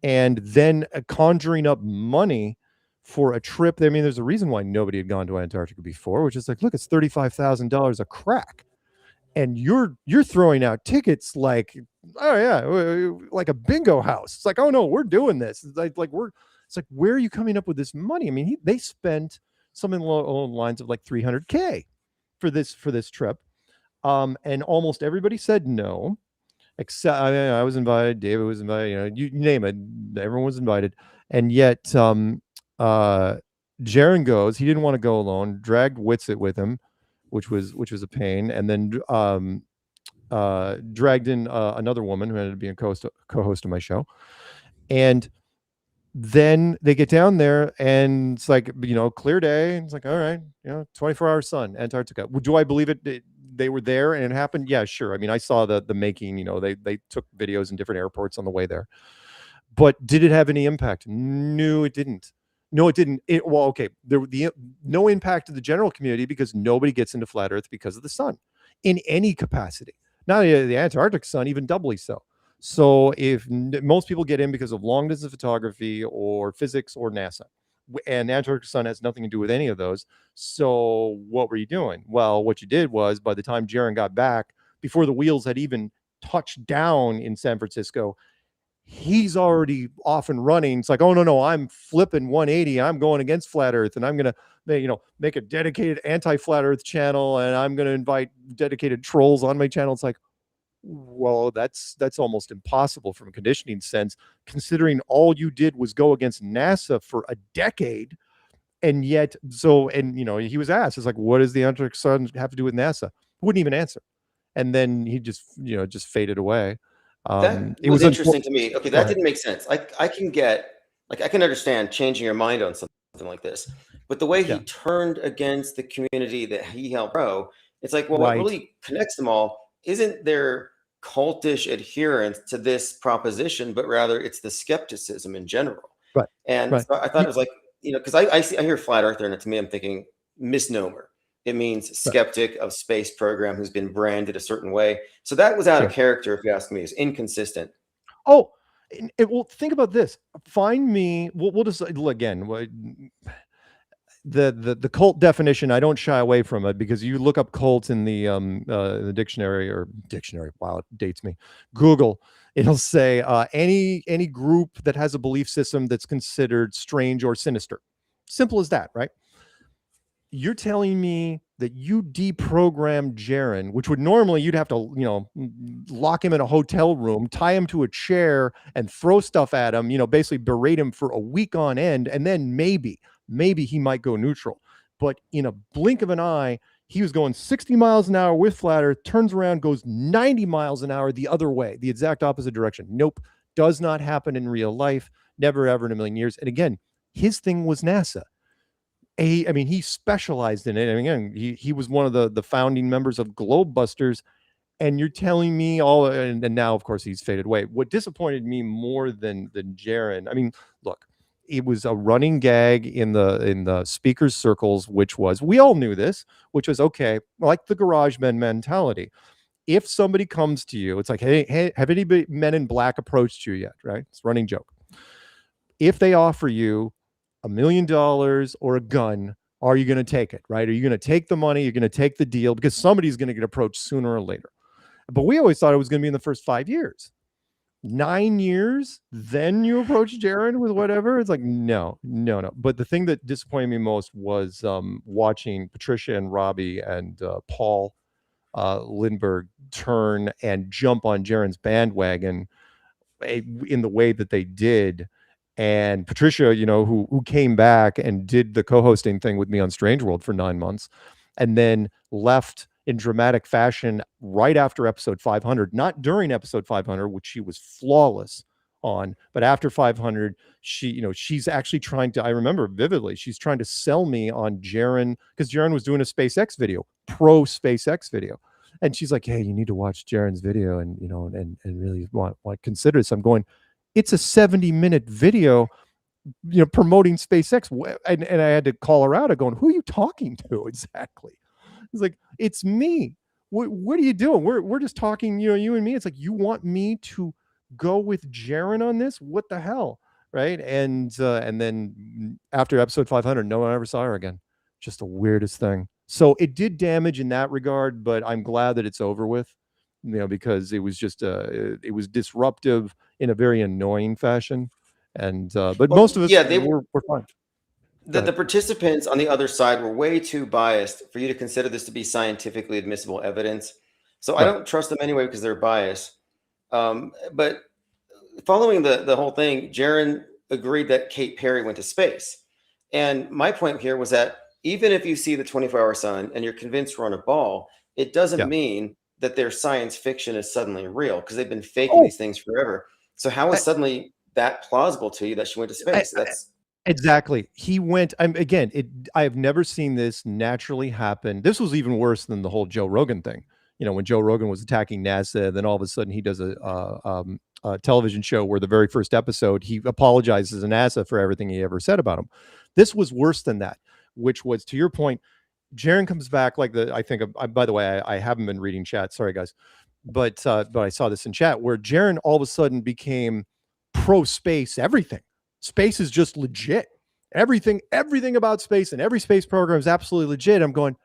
And then conjuring up money for a trip. I mean, there's a reason why nobody had gone to Antarctica before, which is like, look, it's $35,000 a crack. And you're throwing out tickets like, oh yeah, like a bingo house. It's like, oh no, we're doing this. It's like where are you coming up with this money? I mean, they spent something along the lines of like $300K for this trip. And almost everybody said no, except I was invited, David was invited, you name it, everyone was invited. And yet Jaron goes, he didn't want to go alone, dragged Whitsitt with him, which was a pain, and then dragged in another woman who ended up being a co-host of my show. And then they get down there, and it's like, clear day. It's like, all right, 24-hour sun, Antarctica. Do I believe it? They were there and it happened? Yeah, sure. I mean, I saw the making. They took videos in different airports on the way there. But did it have any impact? No, it didn't. No, it didn't. There no impact to the general community, because nobody gets into flat earth because of the sun in any capacity. Not the Antarctic sun, even doubly so. So if most people get in because of long distance photography or physics or NASA, and Antarctic sun has nothing to do with any of those. So what were you doing? Well, what you did was, by the time Jaron got back, before the wheels had even touched down in San Francisco, he's already off and running. It's like, oh no, I'm flipping 180. I'm going against flat earth, and I'm going to, make a dedicated anti-flat earth channel, and I'm going to invite dedicated trolls on my channel. It's like, well, that's almost impossible from a conditioning sense, considering all you did was go against NASA for a decade. And yet, he was asked, it's like, what does the Antarctic sun have to do with NASA? Wouldn't even answer. And then he just faded away. It was interesting to me. Okay, that didn't make sense. I can understand changing your mind on something like this. But the way he Yeah. turned against the community that he helped grow, it's like, well, what Right. really connects them all isn't their cultish adherence to this proposition, but rather it's the skepticism in general. Right. And Right. so I thought it was like, because I hear flat earther, and to me, I'm thinking misnomer. It means Right. skeptic of space program who's been branded a certain way. So that was out of Sure. character, if you ask me. It's inconsistent. Oh, well, think about this. Find me. We'll just again. The cult definition, I don't shy away from it, because you look up cult in the dictionary, wow, it dates me, Google, it'll say any group that has a belief system that's considered strange or sinister. Simple as that, right? You're telling me that you deprogrammed Jaron, which would normally you'd have to, lock him in a hotel room, tie him to a chair, and throw stuff at him, basically berate him for a week on end, and then maybe he might go neutral. But in a blink of an eye, he was going 60 miles an hour with flat earth, turns around, goes 90 miles an hour the other way, the exact opposite direction. Nope, does not happen in real life. Never, ever in a million years. And again, his thing was NASA. He specialized in it. I mean, again, he was one of the founding members of Globebusters, and you're telling me and now, of course, he's faded away. What disappointed me more than Jaron, I mean, look, it was a running gag in the speakers circles, which was, we all knew this, which was, okay, like the garage men mentality. If somebody comes to you, it's like, hey, have any men in black approached you yet? Right? It's a running joke. If they offer you $1 million or a gun, are you going to take it? Right? Are you going to take the money? You're going to take the deal, because somebody's going to get approached sooner or later. But we always thought it was going to be in the first 5 years. 9 years, then you approach Jaron with whatever. It's like, no. But the thing that disappointed me most was watching Patricia and Robbie and Paul Lindbergh turn and jump on Jaron's bandwagon in the way that they did. And Patricia, who came back and did the co-hosting thing with me on Strange World for 9 months, and then left in dramatic fashion right after episode 500, not during episode 500, which she was flawless on, but after 500, she's actually trying to, I remember vividly, she's trying to sell me on Jaron, because Jaron was doing a SpaceX video, pro SpaceX video. And she's like, hey, you need to watch Jaron's video and, and really want consider this. I'm going, it's a 70-minute video, promoting SpaceX. And I had to call her out. I'm going, who are you talking to exactly? It's like, it's me. What are you doing? We're just talking, you and me. It's like, you want me to go with Jaron on this? What the hell? Right. And then after episode 500, no one ever saw her again. Just the weirdest thing. So it did damage in that regard, but I'm glad that it's over with, because it was just it was disruptive in a very annoying fashion. And but most of us were fine. The participants on the other side were way too biased for you to consider this to be scientifically admissible evidence. So I don't trust them anyway because they're biased. But following the whole thing, Jaron agreed that Kate Perry went to space. And my point here was that even if you see the 24-hour sun and you're convinced we're on a ball, it doesn't mean that their science fiction is suddenly real, because they've been faking these things forever. So how is suddenly that plausible to you that she went to space? That's exactly. He went. I have never seen this naturally happen. This was even worse than the whole Joe Rogan thing. When Joe Rogan was attacking NASA, then all of a sudden he does a television show where the very first episode he apologizes to NASA for everything he ever said about him. This was worse than that, which was, to your point, Jaron comes back like by the way, I haven't been reading chat. Sorry, guys. But I saw this in chat where Jaron all of a sudden became pro space everything. Space is just legit. Everything about space and every space program is absolutely legit. I'm going,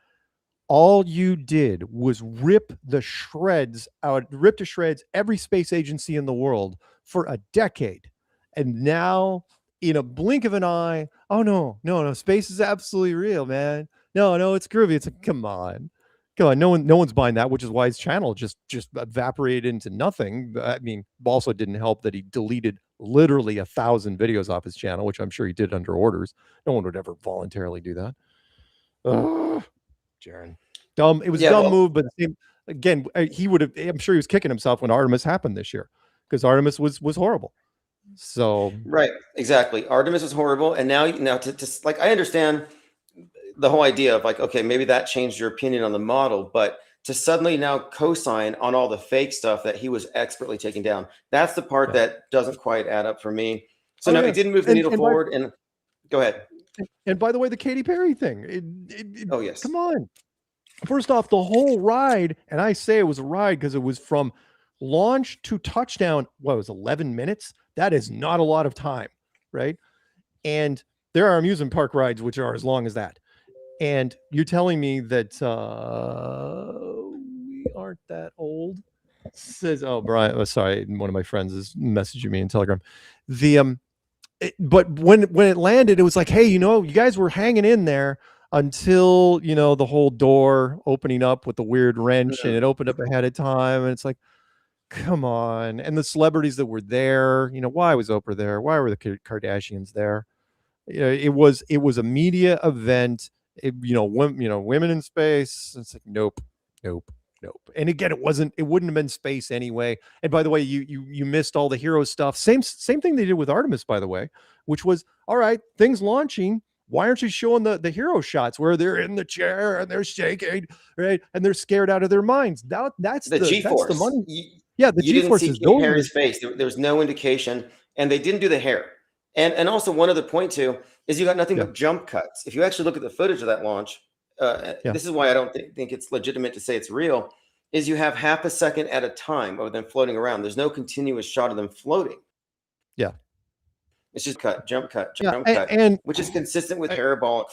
all you did was rip to shreds every space agency in the world for a decade. And now, in a blink of an eye, oh no, space is absolutely real, man. No, it's groovy. It's like, come on. No one's buying that, which is why his channel just evaporated into nothing. I mean, also didn't help that he deleted literally 1,000 videos off his channel, which I'm sure he did under orders. No one would ever voluntarily do that. Jaron, dumb. It was a dumb move, but again, he would have. I'm sure he was kicking himself when Artemis happened this year, because Artemis was horrible. So Right, exactly. Artemis was horrible, and now to like, I understand the whole idea of like, okay, maybe that changed your opinion on the model, but to suddenly now co-sign on all the fake stuff that he was expertly taking down, that's the part yeah. that doesn't quite add up for me. So Oh no, yeah. it didn't move the needle And by forward. And go ahead. and by the way, the Katy Perry thing. Oh yes. Come on. First off, the whole ride, and I say it was a ride because it was from launch to touchdown. What was 11 minutes? That is not a lot of time, right? And there are amusement park rides which are as long as that. And you're telling me that we aren't that old? Says, oh, Brian, sorry, one of my friends is messaging me in Telegram. But when it landed, it was like, hey, you guys were hanging in there until the whole door opening up with the weird wrench, and it opened up ahead of time, and it's like, come on. And the celebrities that were there, why was Oprah there? Why were the Kardashians there? It was a media event. Women in space. It's like, nope, nope, nope. And again, it wouldn't have been space anyway. And by the way, you missed all the hero stuff. Same thing they did with Artemis, by the way, which was, all right, things launching. Why aren't you showing the hero shots where they're in the chair and they're shaking, right? And they're scared out of their minds. That's The G-force. That's the money. Yeah, the You didn't see G-forces. Katy Perry's face. There was no indication, and they didn't do the hair. And also one other point too is you got nothing but jump cuts. If you actually look at the footage of that launch, this is why I don't think it's legitimate to say it's real. Is you have half a second at a time of them floating around. There's no continuous shot of them floating. Yeah, it's just jump cut, and which is consistent with parabolic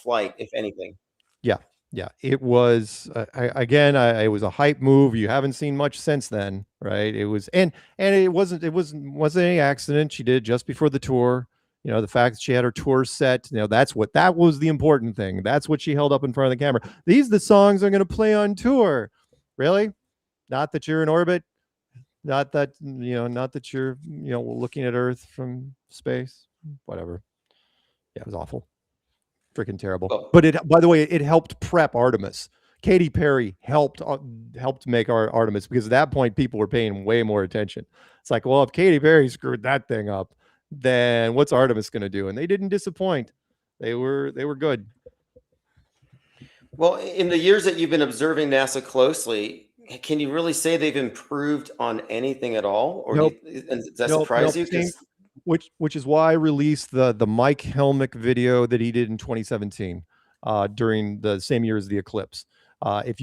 flight, if anything. Yeah, it was it was a hype move. You haven't seen much since then, right? It was, and it wasn't any accident. She did it just before the tour. The fact that she had her tour set, that was the important thing. That's what she held up in front of the camera. These are the songs I'm going to play on tour. Really? Not that you're in orbit. Not that you're looking at Earth from space. Whatever. Yeah, it was awful. Freaking terrible. Oh. But by the way, it helped prep Artemis. Katy Perry helped make our Artemis, because at that point people were paying way more attention. It's like, well, if Katy Perry screwed that thing up, then what's Artemis going to do? And they didn't disappoint. They were good. Well, in the years that you've been observing NASA closely, can you really say they've improved on anything at all? Or nope. Does that surprise you? Which is why I released the Mike Helmick video that he did in 2017 during the same year as the eclipse. If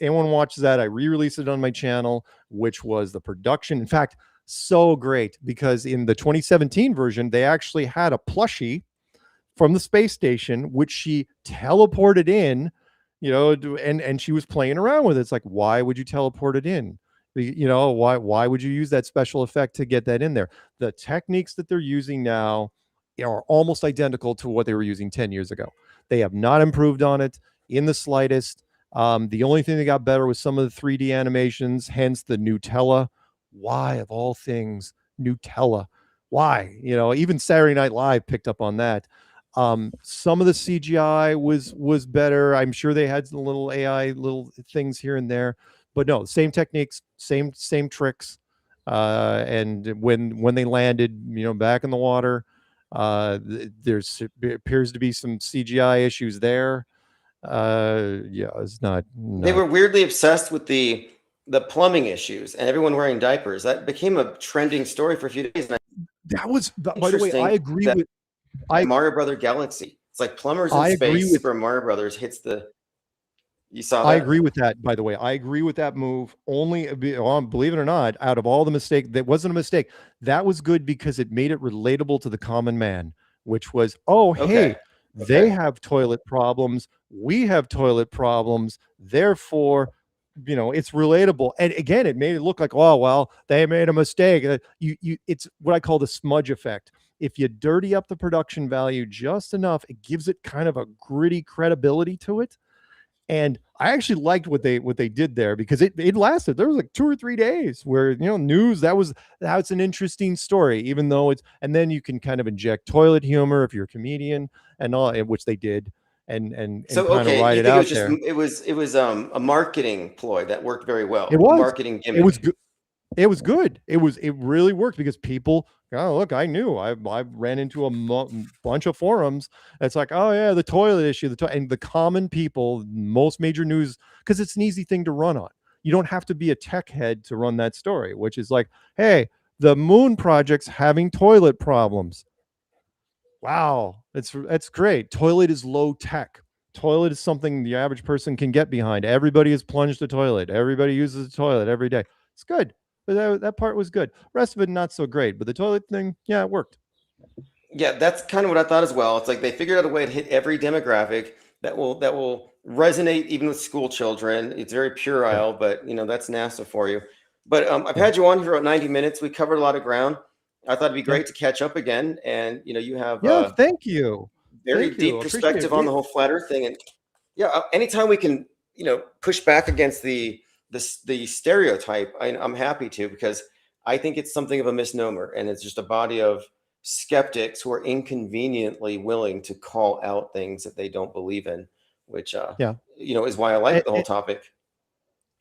anyone watches that, I re-released it on my channel, which was the production. In fact, so great, because in the 2017 version, they actually had a plushie from the space station, which she teleported in, and she was playing around with it. It's like, why would you teleport it in? Why would you use that special effect to get that in there? The techniques that they're using now are almost identical to what they were using 10 years ago. They have not improved on it in the slightest. The only thing that got better was some of the 3D animations, hence the Nutella. Why, of all things, Nutella? Why? Even Saturday Night Live picked up on that. Some of the CGI was better. I'm sure they had some little AI little things here and there. But no, same techniques, same tricks. And when they landed, back in the water, there appears to be some CGI issues there. It's not. They were weirdly obsessed with the plumbing issues and everyone wearing diapers. That became a trending story for a few days. That was, by the way, I agree with Mario Brother Galaxy. It's like plumbers in space. Super Mario Brothers hits the. You saw that? I agree with that, by the way. I agree with that move. Only, believe it or not, out of all the mistakes, that wasn't a mistake. That was good because it made it relatable to the common man, which was, hey, they have toilet problems. We have toilet problems. Therefore, it's relatable. And again, it made it look like, oh, well, they made a mistake. It's what I call the smudge effect. If you dirty up the production value just enough, it gives it kind of a gritty credibility to it. And I actually liked what they did there, because it lasted. There was like 2 or 3 days where, news, that's an interesting story, even though and then you can kind of inject toilet humor if you're a comedian and all, which they did, and so kind of ride it out there. It was a marketing ploy that worked very well. It was marketing gimmick. It was good. It was good. It really worked because people, oh, look, I knew I ran into a bunch of forums. It's like, oh yeah, the toilet issue, and the common people, most major news, because it's an easy thing to run on. You don't have to be a tech head to run that story, which is like, hey, the moon project's having toilet problems. Wow, that's great. Toilet is low tech. Toilet is something the average person can get behind. Everybody has plunged a toilet. Everybody uses a toilet every day. It's good. But that part was good. Rest of it not so great. But the toilet thing, yeah, it worked. Yeah, that's kind of what I thought as well. It's like they figured out a way to hit every demographic that will resonate even with school children. It's very puerile, but that's NASA for you. But I've had you on here about 90 minutes. We covered a lot of ground. I thought it'd be great to catch up again. And you have thank you. very Thank you. deep perspective on the whole flat Earth thing. And yeah, anytime we can push back against the stereotype, I'm happy to, because I think it's something of a misnomer, and it's just a body of skeptics who are inconveniently willing to call out things that they don't believe in, which is why I like the whole topic.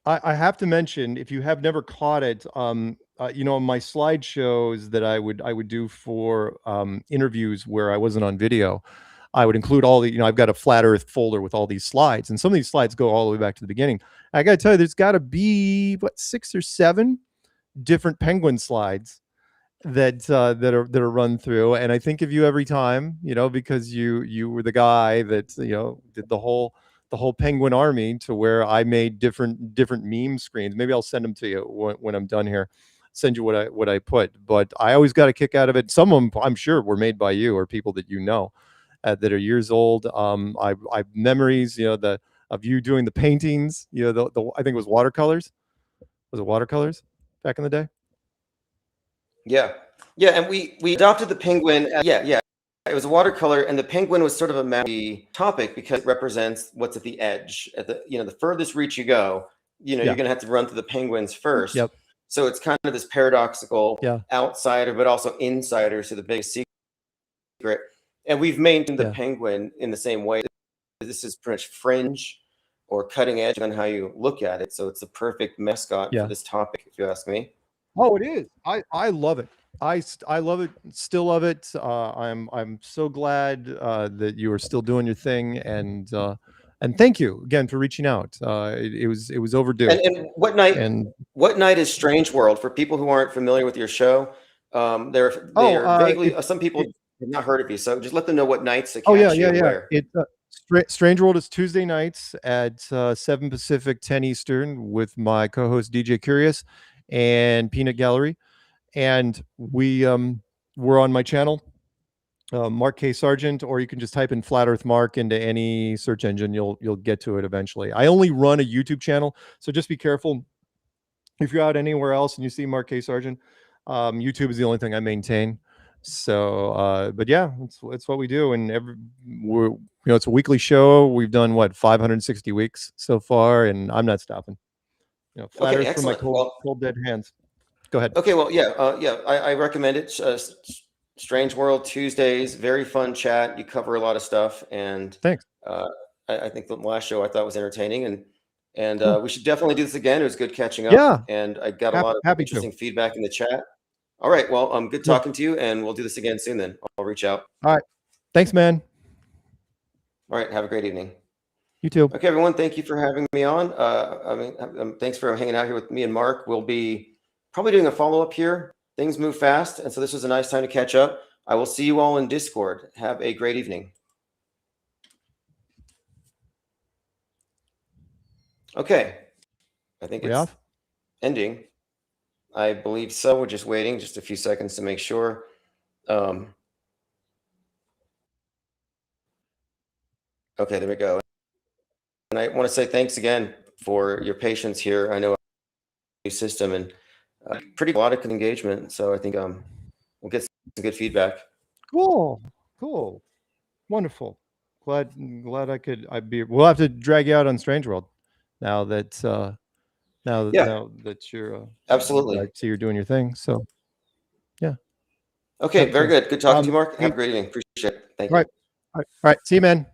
I have to mention, if you have never caught it, my slideshows that I would do for interviews where I wasn't on video, I would include all the, I've got a flat Earth folder with all these slides, and some of these slides go all the way back to the beginning. I got to tell you, there's got to be 6 or 7 different penguin slides that are run through, and I think of you every time, because you were the guy that did the whole penguin army, to where I made different meme screens. Maybe I'll send them to you when I'm done here. Send you what I put, but I always got a kick out of it. Some of them, I'm sure, were made by you or people that that are years old. I've memories, of you doing the paintings. I think it was watercolors. Was it watercolors back in the day? Yeah, and we adopted the penguin. It was a watercolor, and the penguin was sort of a mappy topic because it represents what's at the edge. At the furthest reach you go, you're going to have to run through the penguins first. Yep. So it's kind of this paradoxical outsider, but also insider to the big secret. And we've maintained the penguin in the same way. This is pretty much fringe or cutting edge on how you look at it. So it's the perfect mascot for this topic, if you ask me. Oh, it is. I love it. I love it. Still love it. I'm so glad that you are still doing your thing, and thank you again for reaching out. It was overdue. And what night is Strange World for people who aren't familiar with your show? They're vaguely. Some people have not heard of you, so just let them know what nights to catch you. Where. It's Strange World is Tuesday nights at 7 Pacific, 10 Eastern, with my co-host DJ Curious and Peanut Gallery, and we're on my channel, Mark K. Sargent, or you can just type in Flat Earth Mark into any search engine. You'll get to it eventually. I only run a YouTube channel, so just be careful if you're out anywhere else and you see Mark K. Sargent. YouTube is the only thing I maintain. So, but yeah, it's what we do, and it's a weekly show. We've done 560 weeks so far, and I'm not stopping. Flat Earth for my cold dead hands. Go ahead. Okay, well, I recommend it. Strange World Tuesdays, very fun chat. You cover a lot of stuff, and thanks. I think the last show I thought was entertaining, and we should definitely do this again. It was good catching up. Yeah, and I got a lot of interesting feedback in the chat. All right, well, good talking to you, and we'll do this again soon. Then I'll reach out. All right, thanks, man. All right, have a great evening. You too. Okay, everyone, thank you for having me on. Thanks for hanging out here with me and Mark. We'll be probably doing a follow-up here. Things move fast, and so this was a nice time to catch up. I will see you all in Discord. Have a great evening. Okay, I think it's ending. I believe so. We're just waiting just a few seconds to make sure. Okay, there we go. And I want to say thanks again for your patience here. I know new system and a lot of engagement. So I think we'll get some good feedback. Cool. Wonderful. Glad we'll have to drag you out on Strange World now that now that you're absolutely. I see you're doing your thing. So yeah. Okay, very good. Good talking to you, Mark. Have a great evening. Appreciate it. Thank you. All right. See you, man.